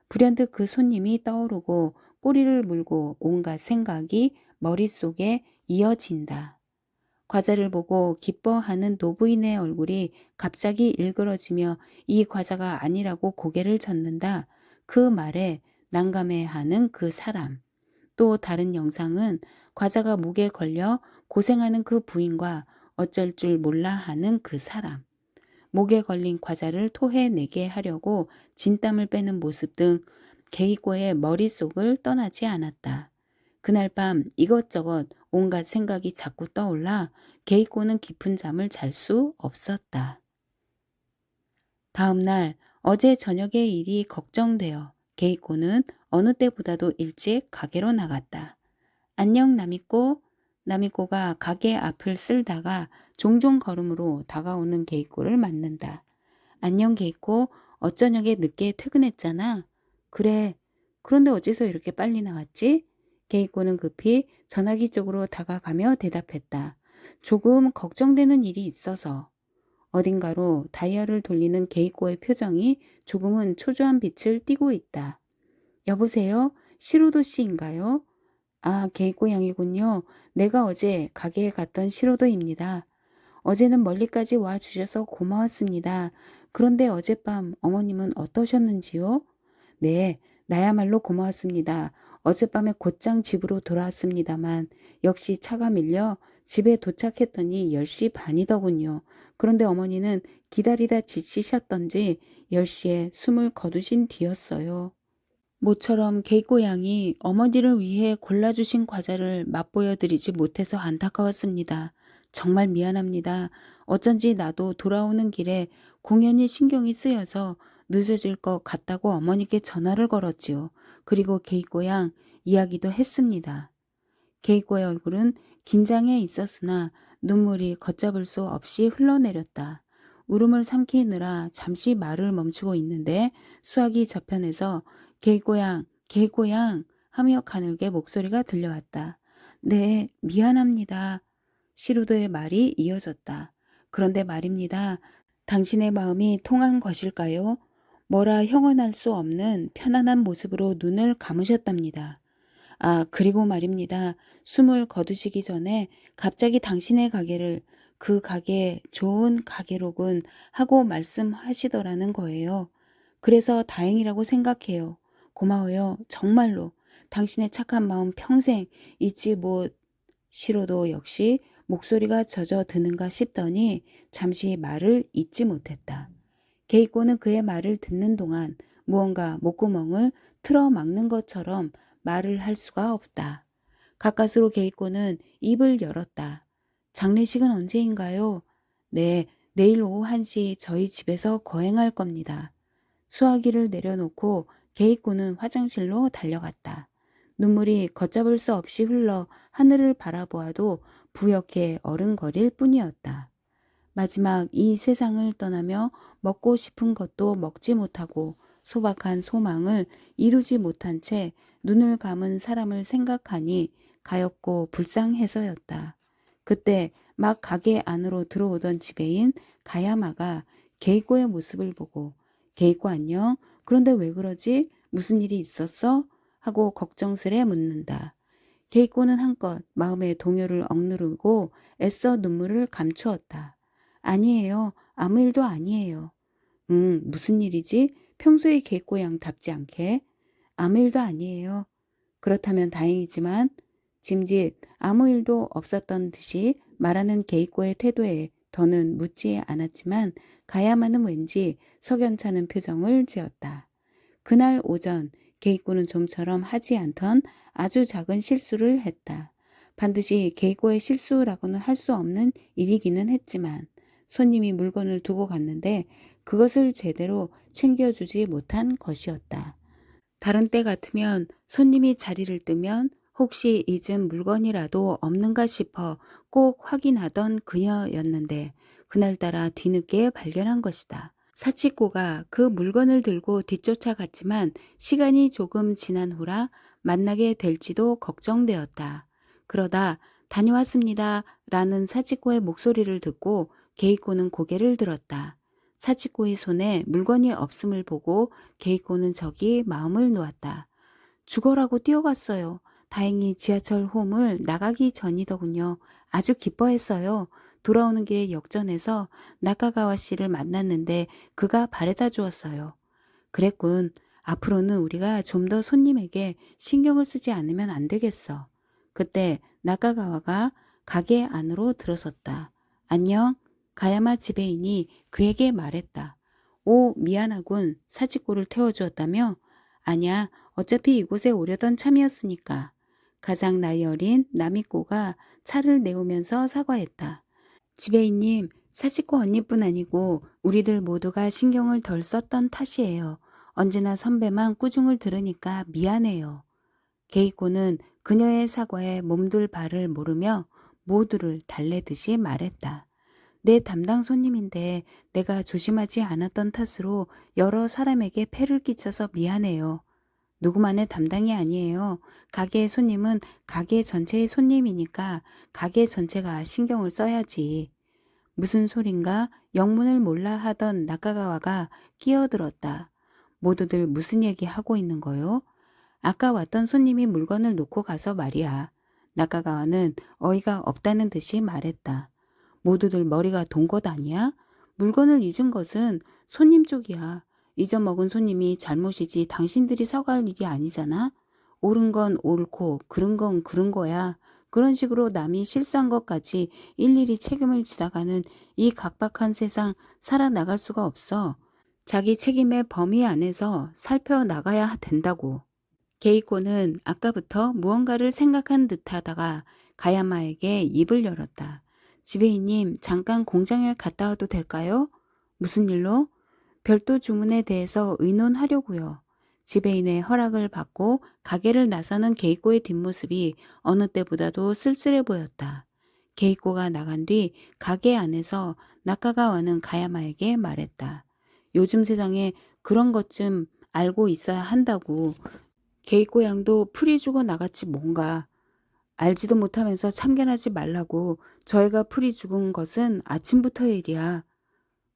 불현듯 그 손님이 떠오르고 꼬리를 물고 온갖 생각이 머릿속에 이어진다. 과자를 보고 기뻐하는 노부인의 얼굴이 갑자기 일그러지며 이 과자가 아니라고 고개를 젓는다. 그 말에 난감해하는 그 사람. 또 다른 영상은 과자가 목에 걸려 고생하는 그 부인과 어쩔 줄 몰라 하는 그 사람. 목에 걸린 과자를 토해내게 하려고 진땀을 빼는 모습 등 게이코의 머릿속을 떠나지 않았다. 그날 밤 이것저것 온갖 생각이 자꾸 떠올라 게이코는 깊은 잠을 잘 수 없었다. 다음 날 어제 저녁의 일이 걱정되어 게이코는 어느 때보다도 일찍 가게로 나갔다. 안녕 나미꼬. 나미꼬가 가게 앞을 쓸다가 종종 걸음으로 다가오는 게이꼬를 맞는다. 안녕 게이꼬. 어쩌녁에 늦게 퇴근했잖아. 그래. 그런데 어째서 이렇게 빨리 나왔지? 게이꼬는 급히 전화기 쪽으로 다가가며 대답했다. 조금 걱정되는 일이 있어서. 어딘가로 다이얼을 돌리는 게이꼬의 표정이 조금은 초조한 빛을 띠고 있다. 여보세요? 시로도 씨인가요? 아, 게이꼬 양이군요. 내가 어제 가게에 갔던 시로도입니다. 어제는 멀리까지 와 주셔서 고마웠습니다. 그런데 어젯밤 어머님은 어떠셨는지요? 네, 나야말로 고마웠습니다. 어젯밤에 곧장 집으로 돌아왔습니다만 역시 차가 밀려 집에 도착했더니 10시 반이더군요. 그런데 어머니는 기다리다 지치셨던지 10시에 숨을 거두신 뒤였어요. 모처럼 개이코 양이 어머니를 위해 골라주신 과자를 맛보여 드리지 못해서 안타까웠습니다. 정말 미안합니다. 어쩐지 나도 돌아오는 길에 공연히 신경이 쓰여서 늦어질 것 같다고 어머니께 전화를 걸었지요. 그리고 개이코 양 이야기도 했습니다. 게이코의 얼굴은 긴장해 있었으나 눈물이 걷잡을 수 없이 흘러내렸다. 울음을 삼키느라 잠시 말을 멈추고 있는데 수학이 저편에서 게이코양, 게이코양 하며 가늘게 목소리가 들려왔다. 네, 미안합니다. 시루도의 말이 이어졌다. 그런데 말입니다. 당신의 마음이 통한 것일까요? 뭐라 형언할 수 없는 편안한 모습으로 눈을 감으셨답니다. 아, 그리고 말입니다. 숨을 거두시기 전에 갑자기 당신의 가게를 그 가게 좋은 가게로군 하고 말씀하시더라는 거예요. 그래서 다행이라고 생각해요. 고마워요. 정말로. 당신의 착한 마음 평생 잊지 못. 시로도 역시 목소리가 젖어드는가 싶더니 잠시 말을 잇지 못했다. 게이코는 그의 말을 듣는 동안 무언가 목구멍을 틀어막는 것처럼 말을 할 수가 없다. 가까스로 게이코는 입을 열었다. 장례식은 언제인가요? 네, 내일 오후 1시 저희 집에서 거행할 겁니다. 수화기를 내려놓고 게이코는 화장실로 달려갔다. 눈물이 걷잡을 수 없이 흘러 하늘을 바라보아도 부옇게 어른거릴 뿐이었다. 마지막 이 세상을 떠나며 먹고 싶은 것도 먹지 못하고 소박한 소망을 이루지 못한 채 눈을 감은 사람을 생각하니 가엾고 불쌍해서였다. 그때 막 가게 안으로 들어오던 지배인 가야마가 게이코의 모습을 보고 게이코 안녕? 그런데 왜 그러지? 무슨 일이 있었어? 하고 걱정스레 묻는다. 게이코는 한껏 마음의 동요를 억누르고 애써 눈물을 감추었다. 아니에요. 아무 일도 아니에요. 무슨 일이지? 평소에 개꼬 양답지 않게. 아무 일도 아니에요. 그렇다면 다행이지만 짐짓 아무 일도 없었던 듯이 말하는 게이꼬의 태도에 더는 묻지 않았지만 가야마는 왠지 석연찮은 표정을 지었다. 그날 오전 게이꼬는 좀처럼 하지 않던 아주 작은 실수를 했다. 반드시 게이꼬의 실수라고는 할 수 없는 일이기는 했지만 손님이 물건을 두고 갔는데 그것을 제대로 챙겨주지 못한 것이었다. 다른 때 같으면 손님이 자리를 뜨면 혹시 잊은 물건이라도 없는가 싶어 꼭 확인하던 그녀였는데 그날따라 뒤늦게 발견한 것이다. 사치코가 그 물건을 들고 뒤쫓아갔지만 시간이 조금 지난 후라 만나게 될지도 걱정되었다. 그러다 다녀왔습니다 라는 사치코의 목소리를 듣고 게이코는 고개를 들었다. 사치코의 손에 물건이 없음을 보고 게이코는 저기 마음을 놓았다. 죽어라고 뛰어갔어요. 다행히 지하철 홈을 나가기 전이더군요. 아주 기뻐했어요. 돌아오는 길에 역전해서 나카가와 씨를 만났는데 그가 바래다 주었어요. 그랬군. 앞으로는 우리가 좀 더 손님에게 신경을 쓰지 않으면 안 되겠어. 그때 나카가와가 가게 안으로 들어섰다. 안녕. 가야마 지배인이 그에게 말했다. 오, 미안하군. 사치코를 태워주었다며? 아냐, 어차피 이곳에 오려던 참이었으니까. 가장 나이 어린 나미꼬가 차를 내오면서 사과했다. 지배인님, 사치코 언니뿐 아니고 우리들 모두가 신경을 덜 썼던 탓이에요. 언제나 선배만 꾸중을 들으니까 미안해요. 게이코는 그녀의 사과에 몸둘 바를 모르며 모두를 달래듯이 말했다. 내 담당 손님인데 내가 조심하지 않았던 탓으로 여러 사람에게 폐를 끼쳐서 미안해요. 누구만의 담당이 아니에요. 가게의 손님은 가게 전체의 손님이니까 가게 전체가 신경을 써야지. 무슨 소린가 영문을 몰라 하던 나카가와가 끼어들었다. 모두들 무슨 얘기 하고 있는 거요? 아까 왔던 손님이 물건을 놓고 가서 말이야. 나카가와는 어이가 없다는 듯이 말했다. 모두들 머리가 돈 것 아니야? 물건을 잊은 것은 손님 쪽이야. 잊어먹은 손님이 잘못이지 당신들이 사과할 일이 아니잖아. 옳은 건 옳고 그른 건 그른 거야. 그런 식으로 남이 실수한 것까지 일일이 책임을 지다가는 이 각박한 세상 살아나갈 수가 없어. 자기 책임의 범위 안에서 살펴나가야 된다고. 게이코는 아까부터 무언가를 생각한 듯하다가 가야마에게 입을 열었다. 지배인님, 잠깐 공장에 갔다 와도 될까요? 무슨 일로? 별도 주문에 대해서 의논하려고요. 지배인의 허락을 받고 가게를 나서는 게이코의 뒷모습이 어느 때보다도 쓸쓸해 보였다. 게이코가 나간 뒤 가게 안에서 나카가와는 가야마에게 말했다. 요즘 세상에 그런 것 좀 알고 있어야 한다고. 게이코 양도 풀이 주고 나갔지 뭔가. 알지도 못하면서 참견하지 말라고. 저희가 풀이 죽은 것은 아침부터의 일이야.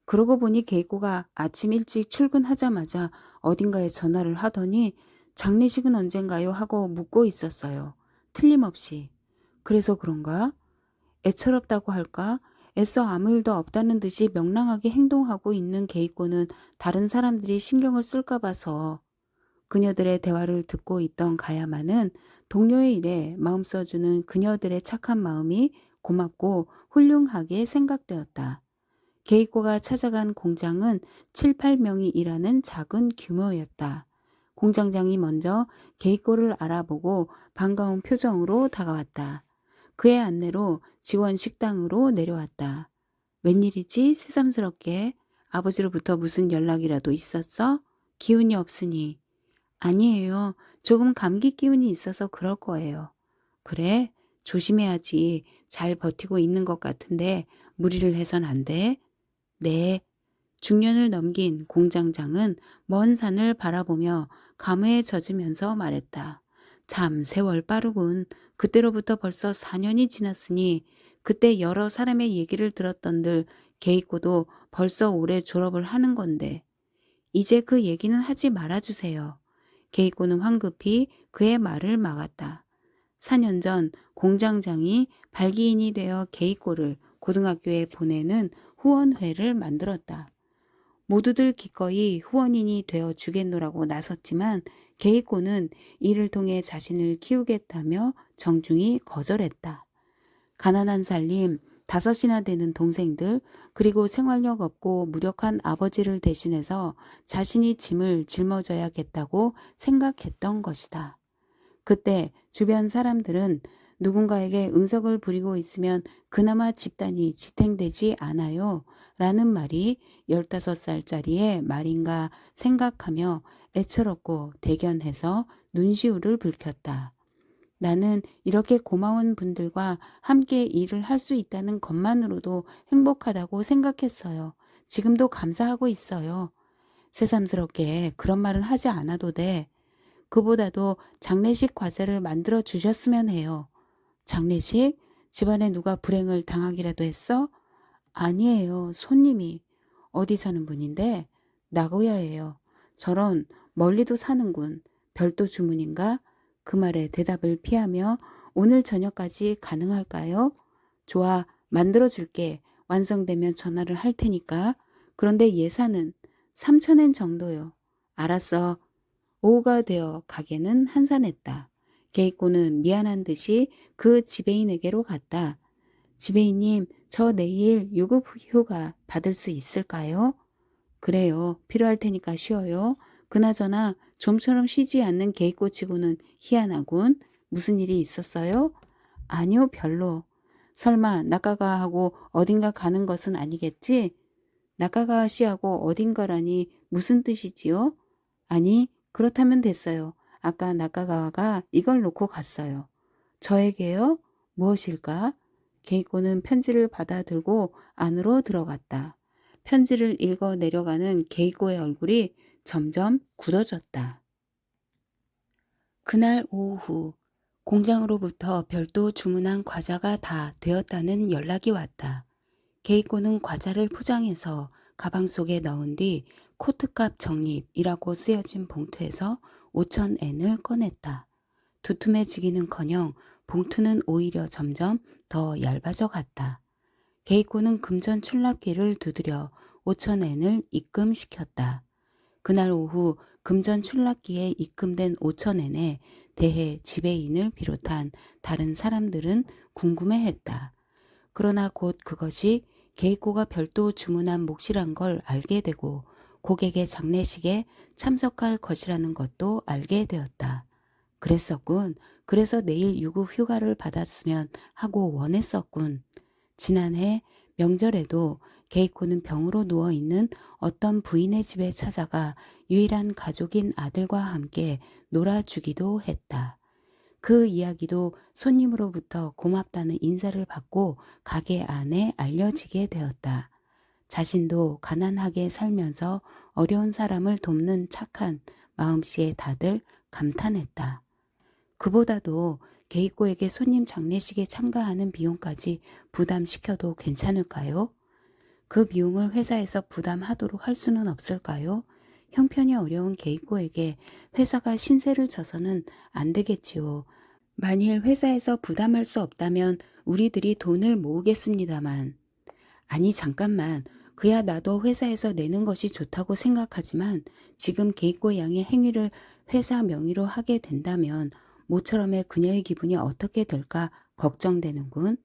그러고 보니 게이코가 아침 일찍 출근하자마자 어딘가에 전화를 하더니 장례식은 언젠가요? 하고 묻고 있었어요. 틀림없이. 그래서 그런가? 애처롭다고 할까? 애써 아무 일도 없다는 듯이 명랑하게 행동하고 있는 게이코는 다른 사람들이 신경을 쓸까 봐서. 그녀들의 대화를 듣고 있던 가야마는 동료의 일에 마음 써주는 그녀들의 착한 마음이 고맙고 훌륭하게 생각되었다. 게이코가 찾아간 공장은 7, 8명이 일하는 작은 규모였다. 공장장이 먼저 게이코를 알아보고 반가운 표정으로 다가왔다. 그의 안내로 직원 식당으로 내려왔다. 웬일이지? 새삼스럽게. 아버지로부터 무슨 연락이라도 있었어? 기운이 없으니. 아니에요. 조금 감기 기운이 있어서 그럴 거예요. 그래? 조심해야지. 잘 버티고 있는 것 같은데 무리를 해선 안 돼. 네. 중년을 넘긴 공장장은 먼 산을 바라보며 감회에 젖으면서 말했다. 참 세월 빠르군. 그때로부터 벌써 4년이 지났으니 그때 여러 사람의 얘기를 들었던들 게이코도 벌써 올해 졸업을 하는 건데 이제 그 얘기는 하지 말아주세요. 게이코는 황급히 그의 말을 막았다. 4년 전 공장장이 발기인이 되어 게이코를 고등학교에 보내는 후원회를 만들었다. 모두들 기꺼이 후원인이 되어 주겠노라고 나섰지만 게이코는 이를 통해 자신을 키우겠다며 정중히 거절했다. 가난한 살림, 5이나 되는 동생들, 그리고 생활력 없고 무력한 아버지를 대신해서 자신이 짐을 짊어져야겠다고 생각했던 것이다. 그때 주변 사람들은 누군가에게 응석을 부리고 있으면 그나마 집단이 지탱되지 않아요. 라는 말이 15살짜리의 말인가 생각하며 애처롭고 대견해서 눈시울을 붉혔다. 나는 이렇게 고마운 분들과 함께 일을 할 수 있다는 것만으로도 행복하다고 생각했어요. 지금도 감사하고 있어요. 새삼스럽게 그런 말은 하지 않아도 돼. 그보다도 장례식 과제를 만들어 주셨으면 해요. 장례식? 집안에 누가 불행을 당하기라도 했어? 아니에요. 손님이. 어디 사는 분인데? 나고야예요. 저런 멀리도 사는군. 별도 주문인가? 그 말에 대답을 피하며 오늘 저녁까지 가능할까요? 좋아. 만들어 줄게. 완성되면 전화를 할 테니까. 그런데 예산은 3,000엔 정도요. 알았어. 오후가 되어 가게는 한산했다. 게이코는 미안한 듯이 그 지배인에게로 갔다. 지배인님, 저 내일 유급 휴가 받을 수 있을까요? 그래요. 필요할 테니까 쉬어요. 그나저나 좀처럼 쉬지 않는 게이코 치고는 희한하군. 무슨 일이 있었어요? 아니요, 별로. 설마 나카가하고 어딘가 가는 것은 아니겠지? 나카가 씨하고 어딘가라니 무슨 뜻이지요? 아니, 그렇다면 됐어요. 아까 나카가와가 이걸 놓고 갔어요. 저에게요? 무엇일까? 케이코는 편지를 받아들고 안으로 들어갔다. 편지를 읽어 내려가는 케이코의 얼굴이 점점 굳어졌다. 그날 오후 공장으로부터 별도 주문한 과자가 다 되었다는 연락이 왔다. 케이코는 과자를 포장해서 가방 속에 넣은 뒤 코트값 적립이라고 쓰여진 봉투에서 5,000엔을 꺼냈다. 두툼해지기는커녕 봉투는 오히려 점점 더 얇아져 갔다. 케이코는 금전 출납기를 두드려 5,000엔을 입금시켰다. 그날 오후 금전 출납기에 입금된 5,000엔에 대해 지배인을 비롯한 다른 사람들은 궁금해했다. 그러나 곧 그것이 케이코가 별도 주문한 몫이란 걸 알게 되고 고객의 장례식에 참석할 것이라는 것도 알게 되었다. 그랬었군. 그래서 내일 유급 휴가를 받았으면 하고 원했었군. 지난해 명절에도 케이코는 병으로 누워있는 어떤 부인의 집에 찾아가 유일한 가족인 아들과 함께 놀아주기도 했다. 그 이야기도 손님으로부터 고맙다는 인사를 받고 가게 안에 알려지게 되었다. 자신도 가난하게 살면서 어려운 사람을 돕는 착한 마음씨에 다들 감탄했다. 그보다도 게이코에게 손님 장례식에 참가하는 비용까지 부담시켜도 괜찮을까요? 그 비용을 회사에서 부담하도록 할 수는 없을까요? 형편이 어려운 게이코에게 회사가 신세를 져서는 안 되겠지요. 만일 회사에서 부담할 수 없다면 우리들이 돈을 모으겠습니다만. 아니 잠깐만. 그야 나도 회사에서 내는 것이 좋다고 생각하지만 지금 게이코 양의 행위를 회사 명의로 하게 된다면 모처럼의 그녀의 기분이 어떻게 될까 걱정되는군.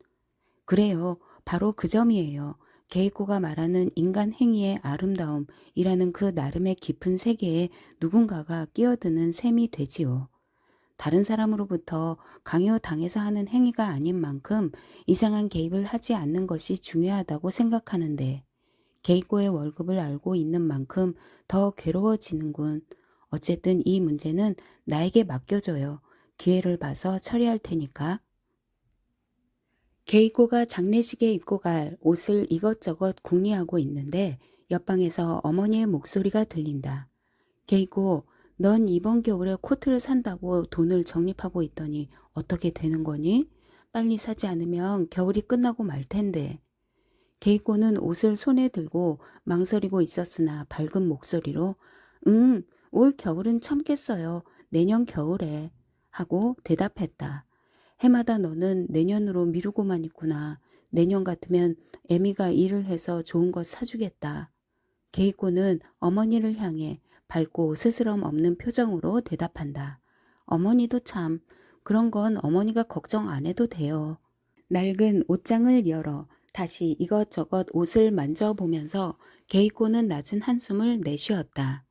그래요. 바로 그 점이에요. 게이코가 말하는 인간 행위의 아름다움이라는 그 나름의 깊은 세계에 누군가가 끼어드는 셈이 되지요. 다른 사람으로부터 강요당해서 하는 행위가 아닌 만큼 이상한 개입을 하지 않는 것이 중요하다고 생각하는데 게이코의 월급을 알고 있는 만큼 더 괴로워지는군. 어쨌든 이 문제는 나에게 맡겨줘요. 기회를 봐서 처리할 테니까. 게이코가 장례식에 입고 갈 옷을 이것저것 궁리하고 있는데 옆방에서 어머니의 목소리가 들린다. 게이코, 넌 이번 겨울에 코트를 산다고 돈을 적립하고 있더니 어떻게 되는 거니? 빨리 사지 않으면 겨울이 끝나고 말 텐데. 게이코는 옷을 손에 들고 망설이고 있었으나 밝은 목소리로 응, 올 겨울은 참겠어요. 내년 겨울에 하고 대답했다. 해마다 너는 내년으로 미루고만 있구나. 내년 같으면 애미가 일을 해서 좋은 것 사주겠다. 게이코는 어머니를 향해 밝고 스스럼 없는 표정으로 대답한다. 어머니도 참, 그런 건 어머니가 걱정 안 해도 돼요. 낡은 옷장을 열어 다시 이것저것 옷을 만져보면서 게이코는 낮은 한숨을 내쉬었다.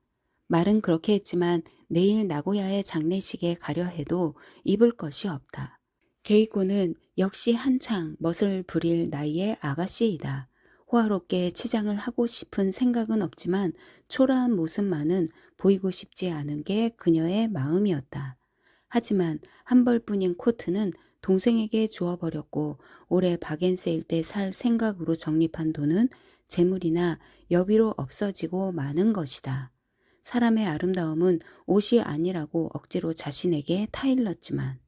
말은 그렇게 했지만 내일 나고야의 장례식에 가려 해도 입을 것이 없다. 게이코는 역시 한창 멋을 부릴 나이의 아가씨이다. 호화롭게 치장을 하고 싶은 생각은 없지만 초라한 모습만은 보이고 싶지 않은 게 그녀의 마음이었다. 하지만 한 벌뿐인 코트는 동생에게 주어버렸고 올해 박앤세일 때 살 생각으로 적립한 돈은 재물이나 여비로 없어지고 마는 것이다. 사람의 아름다움은 옷이 아니라고 억지로 자신에게 타일렀지만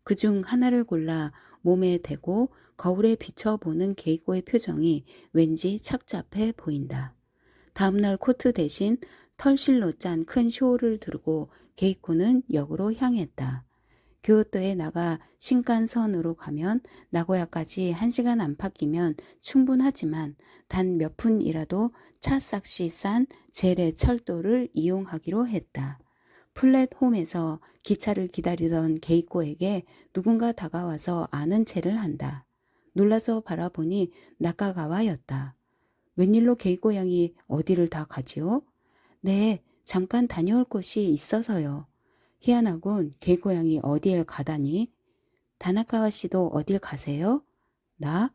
그중 하나를 골라 몸에 대고 거울에 비춰보는 게이코의 표정이 왠지 착잡해 보인다. 다음날 코트 대신 털실로 짠 큰 쇼를 두르고 게이코는 역으로 향했다. 교토에 나가 신칸선으로 가면 나고야까지 1시간 안팎이면 충분하지만 단 몇 푼이라도 차싹시 싼 제레 철도를 이용하기로 했다. 플랫홈에서 기차를 기다리던 게이코에게 누군가 다가와서 아는 체를 한다. 놀라서 바라보니 나카가와였다. 웬일로 게이코 양이 어디를 다 가지요? 네, 잠깐 다녀올 곳이 있어서요. 희한하군. 게이코 양이 어디에 가다니? 다나카와 씨도 어딜 가세요? 나?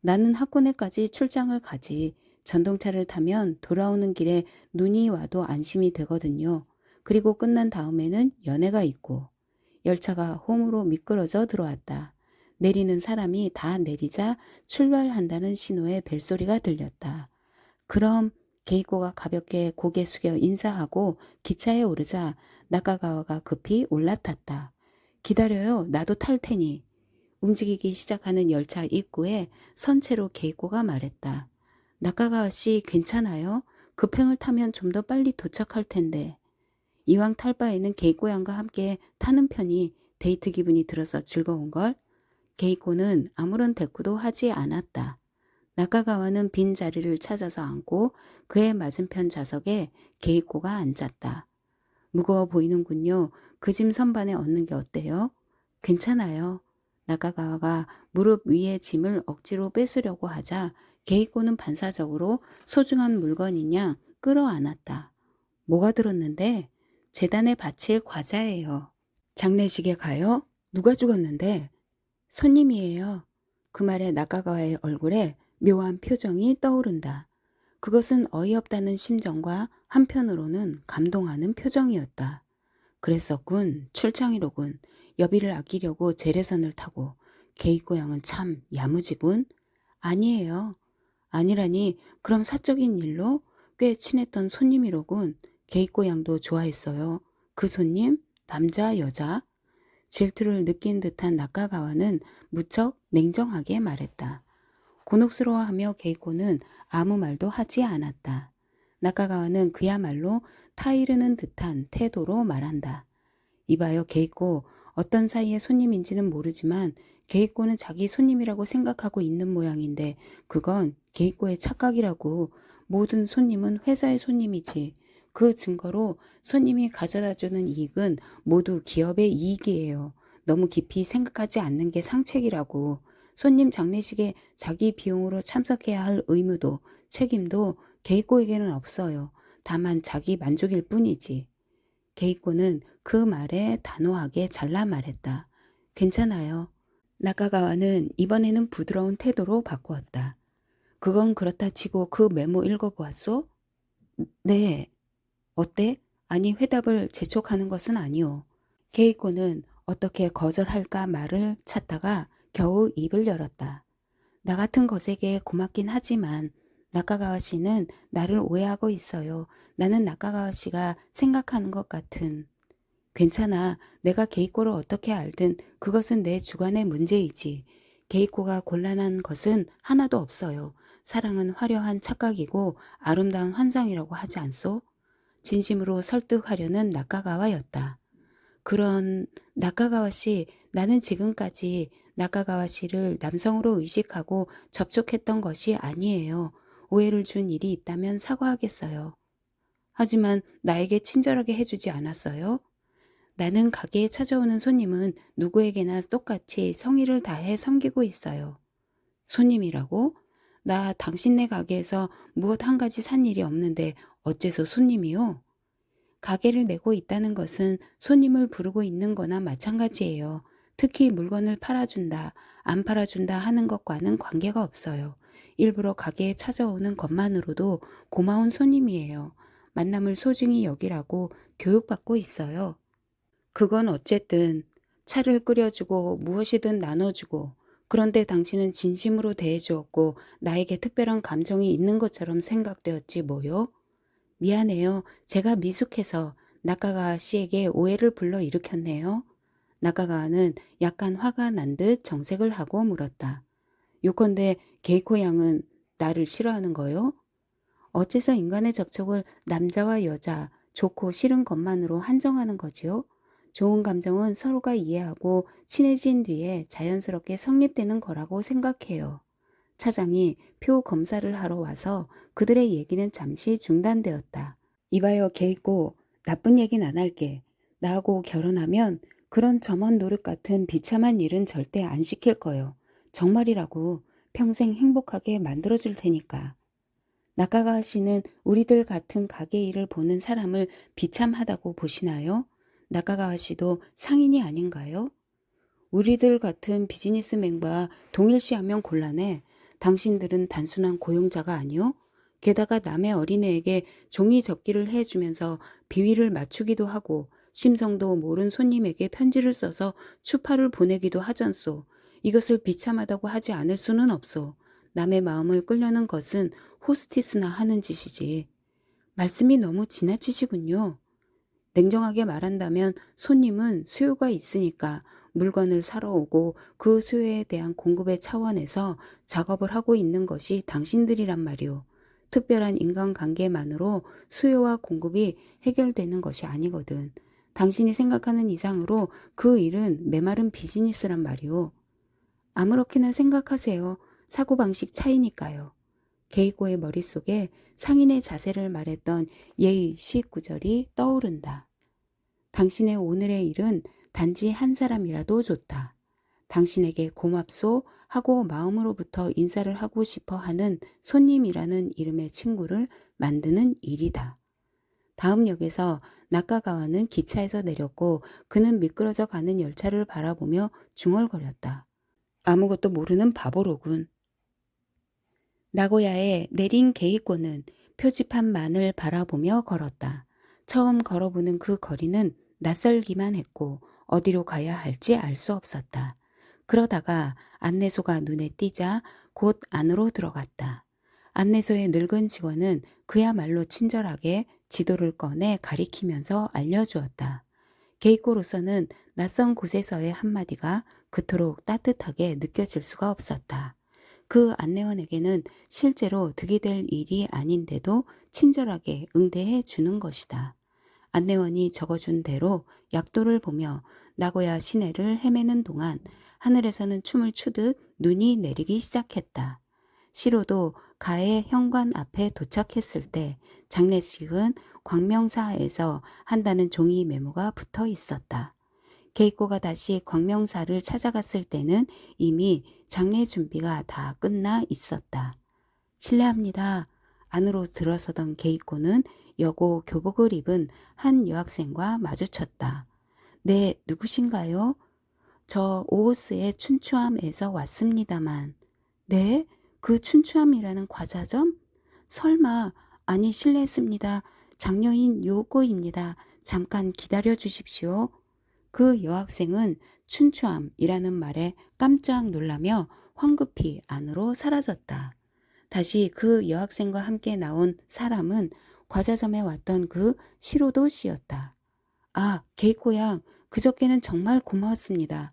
나는 하코네까지 출장을 가지. 전동차를 타면 돌아오는 길에 눈이 와도 안심이 되거든요. 그리고 끝난 다음에는 연애가 있고. 열차가 홈으로 미끄러져 들어왔다. 내리는 사람이 다 내리자 출발한다는 신호의 벨소리가 들렸다. 그럼 게이코가 가볍게 고개 숙여 인사하고 기차에 오르자 나카가와가 급히 올라탔다. 기다려요. 나도 탈 테니. 움직이기 시작하는 열차 입구에 선체로 게이코가 말했다. 나카가와 씨 괜찮아요? 급행을 타면 좀 더 빨리 도착할 텐데. 이왕 탈 바에는 게이코 양과 함께 타는 편이 데이트 기분이 들어서 즐거운걸? 게이코는 아무런 대꾸도 하지 않았다. 나카가와는 빈 자리를 찾아서 앉고 그의 맞은편 좌석에 게이코가 앉았다. 무거워 보이는군요. 그 짐 선반에 얹는 게 어때요? 괜찮아요. 나카가와가 무릎 위에 짐을 억지로 뺏으려고 하자 게이코는 반사적으로 소중한 물건이냐 끌어안았다. 뭐가 들었는데? 재단에 바칠 과자예요. 장례식에 가요? 누가 죽었는데? 손님이에요. 그 말에 나카가와의 얼굴에 묘한 표정이 떠오른다. 그것은 어이없다는 심정과 한편으로는 감동하는 표정이었다. 그랬었군. 출장이로군. 여비를 아끼려고 재래선을 타고. 게이코 양은 참 야무지군. 아니에요. 아니라니 그럼 사적인 일로 꽤 친했던 손님이로군. 게이코 양도 좋아했어요. 그 손님? 남자, 여자? 질투를 느낀 듯한 나카가와는 무척 냉정하게 말했다. 곤혹스러워하며 게이코는 아무 말도 하지 않았다. 나카가와는 그야말로 타이르는 듯한 태도로 말한다. 이봐요 게이코, 어떤 사이의 손님인지는 모르지만 게이코는 자기 손님이라고 생각하고 있는 모양인데 그건 게이코의 착각이라고. 모든 손님은 회사의 손님이지. 그 증거로 손님이 가져다주는 이익은 모두 기업의 이익이에요. 너무 깊이 생각하지 않는 게 상책이라고. 손님 장례식에 자기 비용으로 참석해야 할 의무도 책임도 게이코에게는 없어요. 다만 자기 만족일 뿐이지. 게이코는 그 말에 단호하게 잘라 말했다. 괜찮아요. 나카가와는 이번에는 부드러운 태도로 바꾸었다. 그건 그렇다 치고 그 메모 읽어보았소? 네. 어때? 아니 회답을 재촉하는 것은 아니오. 게이코는 어떻게 거절할까 말을 찾다가 겨우 입을 열었다. 나 같은 것에게 고맙긴 하지만 나카가와 씨는 나를 오해하고 있어요. 나는 나카가와 씨가 생각하는 것 같은. 괜찮아. 내가 게이코를 어떻게 알든 그것은 내 주관의 문제이지. 게이코가 곤란한 것은 하나도 없어요. 사랑은 화려한 착각이고 아름다운 환상이라고 하지 않소? 진심으로 설득하려는 나카가와였다. 그런 나카가와 씨, 나는 지금까지 나카가와 씨를 남성으로 의식하고 접촉했던 것이 아니에요. 오해를 준 일이 있다면 사과하겠어요. 하지만 나에게 친절하게 해주지 않았어요? 나는 가게에 찾아오는 손님은 누구에게나 똑같이 성의를 다해 섬기고 있어요. 손님이라고? 나 당신네 가게에서 무엇 한 가지 산 일이 없는데 어째서 손님이요? 가게를 내고 있다는 것은 손님을 부르고 있는 거나 마찬가지예요. 특히 물건을 팔아준다, 안 팔아준다 하는 것과는 관계가 없어요. 일부러 가게에 찾아오는 것만으로도 고마운 손님이에요. 만남을 소중히 여기라고 교육받고 있어요. 그건 어쨌든 차를 끓여주고 무엇이든 나눠주고 그런데 당신은 진심으로 대해주었고 나에게 특별한 감정이 있는 것처럼 생각되었지 뭐요? 미안해요. 제가 미숙해서 나카가와 씨에게 오해를 불러일으켰네요. 나카가와는 약간 화가 난 듯 정색을 하고 물었다. 요컨대 게이코 양은 나를 싫어하는 거요? 어째서 인간의 접촉을 남자와 여자, 좋고 싫은 것만으로 한정하는 거지요? 좋은 감정은 서로가 이해하고 친해진 뒤에 자연스럽게 성립되는 거라고 생각해요. 차장이 표 검사를 하러 와서 그들의 얘기는 잠시 중단되었다. 이봐요, 게이코. 나쁜 얘기는 안 할게. 나하고 결혼하면 그런 점원 노릇 같은 비참한 일은 절대 안 시킬 거요. 정말이라고 평생 행복하게 만들어줄 테니까. 나카가와 씨는 우리들 같은 가게 일을 보는 사람을 비참하다고 보시나요? 나카가와 씨도 상인이 아닌가요? 우리들 같은 비즈니스맨과 동일시하면 곤란해. 당신들은 단순한 고용자가 아니오? 게다가 남의 어린애에게 종이 접기를 해주면서 비위를 맞추기도 하고 심성도 모른 손님에게 편지를 써서 추파를 보내기도 하잖소. 이것을 비참하다고 하지 않을 수는 없소. 남의 마음을 끌려는 것은 호스티스나 하는 짓이지. 말씀이 너무 지나치시군요. 냉정하게 말한다면 손님은 수요가 있으니까 물건을 사러 오고 그 수요에 대한 공급의 차원에서 작업을 하고 있는 것이 당신들이란 말이오. 특별한 인간관계만으로 수요와 공급이 해결되는 것이 아니거든. 당신이 생각하는 이상으로 그 일은 메마른 비즈니스란 말이오. 아무렇게나 생각하세요. 사고방식 차이니까요. 게이코의 머릿속에 상인의 자세를 말했던 예의 19절이 떠오른다. 당신의 오늘의 일은 단지 한 사람이라도 좋다. 당신에게 고맙소 하고 마음으로부터 인사를 하고 싶어 하는 손님이라는 이름의 친구를 만드는 일이다. 다음 역에서 나카가와는 기차에서 내렸고 그는 미끄러져 가는 열차를 바라보며 중얼거렸다. 아무것도 모르는 바보로군. 나고야에 내린 게이코는 표지판만을 바라보며 걸었다. 처음 걸어보는 그 거리는 낯설기만 했고 어디로 가야 할지 알 수 없었다. 그러다가 안내소가 눈에 띄자 곧 안으로 들어갔다. 안내소의 늙은 직원은 그야말로 친절하게 지도를 꺼내 가리키면서 알려주었다. 게이코로서는 낯선 곳에서의 한마디가 그토록 따뜻하게 느껴질 수가 없었다. 그 안내원에게는 실제로 득이 될 일이 아닌데도 친절하게 응대해 주는 것이다. 안내원이 적어준 대로 약도를 보며 나고야 시내를 헤매는 동안 하늘에서는 춤을 추듯 눈이 내리기 시작했다. 시로도 가해 현관 앞에 도착했을 때 장례식은 광명사에서 한다는 종이 메모가 붙어 있었다. 게이코가 다시 광명사를 찾아갔을 때는 이미 장례 준비가 다 끝나 있었다. 실례합니다. 안으로 들어서던 게이코는 여고 교복을 입은 한 여학생과 마주쳤다. 네, 누구신가요? 저 오호스의 춘추암에서 왔습니다만. 네? 그 춘추암이라는 과자점? 설마, 아니 실례했습니다. 장녀인 요코입니다. 잠깐 기다려 주십시오. 그 여학생은 춘추암이라는 말에 깜짝 놀라며 황급히 안으로 사라졌다. 다시 그 여학생과 함께 나온 사람은 과자점에 왔던 그 시로도 씨였다. 아, 게이코 양, 그저께는 정말 고마웠습니다.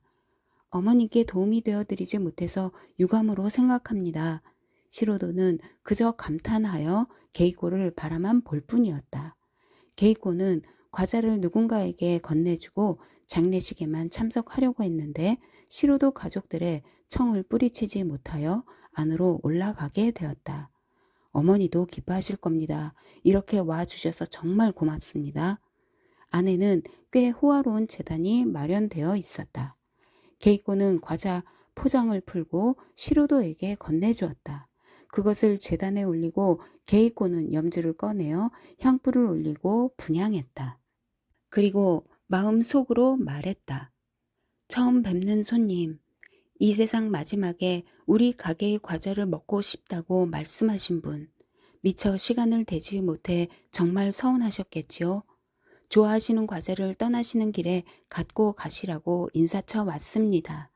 어머니께 도움이 되어드리지 못해서 유감으로 생각합니다. 시로도는 그저 감탄하여 게이코를 바라만 볼 뿐이었다. 게이코는 과자를 누군가에게 건네주고 장례식에만 참석하려고 했는데 시로도 가족들의 청을 뿌리치지 못하여 안으로 올라가게 되었다. 어머니도 기뻐하실 겁니다. 이렇게 와주셔서 정말 고맙습니다. 안에는 꽤 호화로운 재단이 마련되어 있었다. 게이코는 과자 포장을 풀고 시로도에게 건네주었다. 그것을 재단에 올리고 게이코는 염주를 꺼내어 향불을 올리고 분향했다. 그리고 마음속으로 말했다. 처음 뵙는 손님, 이 세상 마지막에 우리 가게의 과자를 먹고 싶다고 말씀하신 분, 미처 시간을 대지 못해 정말 서운하셨겠지요. 좋아하시는 과자를 떠나시는 길에 갖고 가시라고 인사쳐 왔습니다.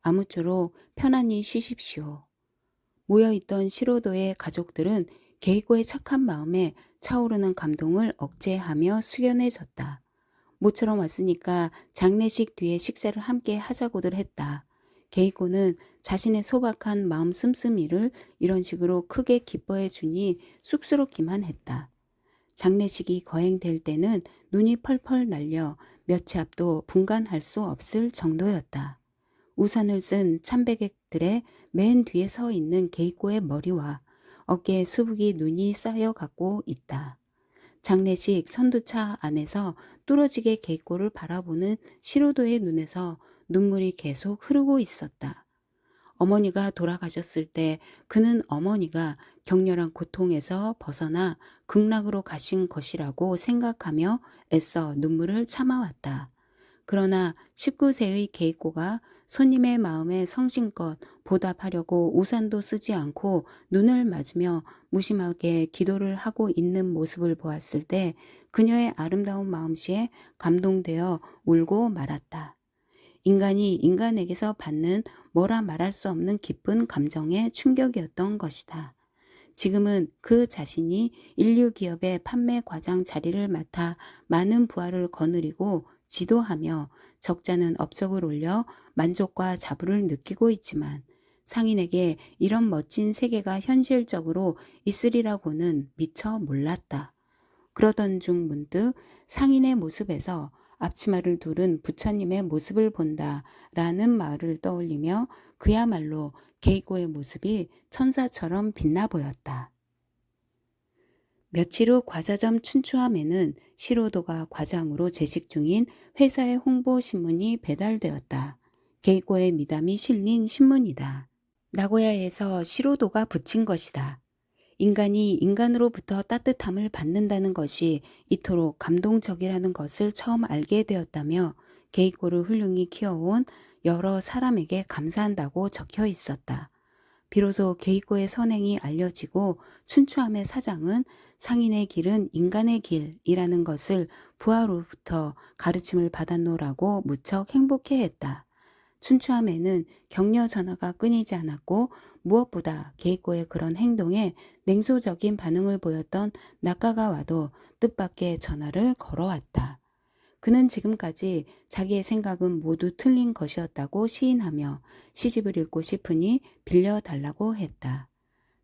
아무쪼록 편안히 쉬십시오. 모여있던 시로도의 가족들은 게이코의 착한 마음에 차오르는 감동을 억제하며 숙연해졌다. 모처럼 왔으니까 장례식 뒤에 식사를 함께 하자고들 했다. 게이코는 자신의 소박한 마음 씀씀이를 이런 식으로 크게 기뻐해 주니 쑥스럽기만 했다. 장례식이 거행될 때는 눈이 펄펄 날려 몇 치 앞도 분간할 수 없을 정도였다. 우산을 쓴 참배객들의 맨 뒤에 서 있는 게이코의 머리와 어깨에 수북이 눈이 쌓여 갖고 있다. 장례식 선두차 안에서 뚫어지게 게이코를 바라보는 시로도의 눈에서 눈물이 계속 흐르고 있었다. 어머니가 돌아가셨을 때 그는 어머니가 격렬한 고통에서 벗어나 극락으로 가신 것이라고 생각하며 애써 눈물을 참아왔다. 그러나 19세의 게이코가 손님의 마음에 성심껏 보답하려고 우산도 쓰지 않고 눈을 맞으며 무심하게 기도를 하고 있는 모습을 보았을 때 그녀의 아름다운 마음씨에 감동되어 울고 말았다. 인간이 인간에게서 받는 뭐라 말할 수 없는 기쁜 감정의 충격이었던 것이다. 지금은 그 자신이 인류 기업의 판매 과장 자리를 맡아 많은 부하를 거느리고 지도하며 적자는 업적을 올려 만족과 자부를 느끼고 있지만 상인에게 이런 멋진 세계가 현실적으로 있으리라고는 미처 몰랐다. 그러던 중 문득 상인의 모습에서 앞치마를 두른 부처님의 모습을 본다라는 말을 떠올리며 그야말로 게이코의 모습이 천사처럼 빛나 보였다. 며칠 후 과자점 춘추함에는 시로도가 과장으로 재직 중인 회사의 홍보 신문이 배달되었다. 게이코의 미담이 실린 신문이다. 나고야에서 시로도가 붙인 것이다. 인간이 인간으로부터 따뜻함을 받는다는 것이 이토록 감동적이라는 것을 처음 알게 되었다며 게이코를 훌륭히 키워온 여러 사람에게 감사한다고 적혀 있었다. 비로소 게이코의 선행이 알려지고 춘추함의 사장은 상인의 길은 인간의 길이라는 것을 부하로부터 가르침을 받았노라고 무척 행복해했다. 춘추함에는 격려 전화가 끊이지 않았고 무엇보다 게이코의 그런 행동에 냉소적인 반응을 보였던 낙가가 와도 뜻밖의 전화를 걸어왔다. 그는 지금까지 자기의 생각은 모두 틀린 것이었다고 시인하며 시집을 읽고 싶으니 빌려달라고 했다.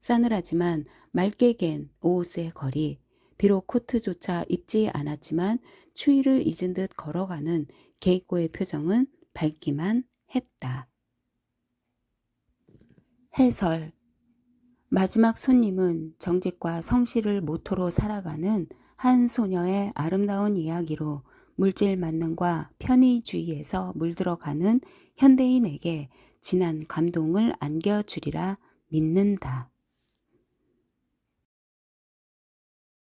싸늘하지만 맑게 갠 오오스의 거리, 비록 코트조차 입지 않았지만 추위를 잊은 듯 걸어가는 게이코의 표정은 밝기만 했다. 해설. 마지막 손님은 정직과 성실을 모토로 살아가는 한 소녀의 아름다운 이야기로 물질 만능과 편의주의에서 물들어가는 현대인에게 진한 감동을 안겨주리라 믿는다.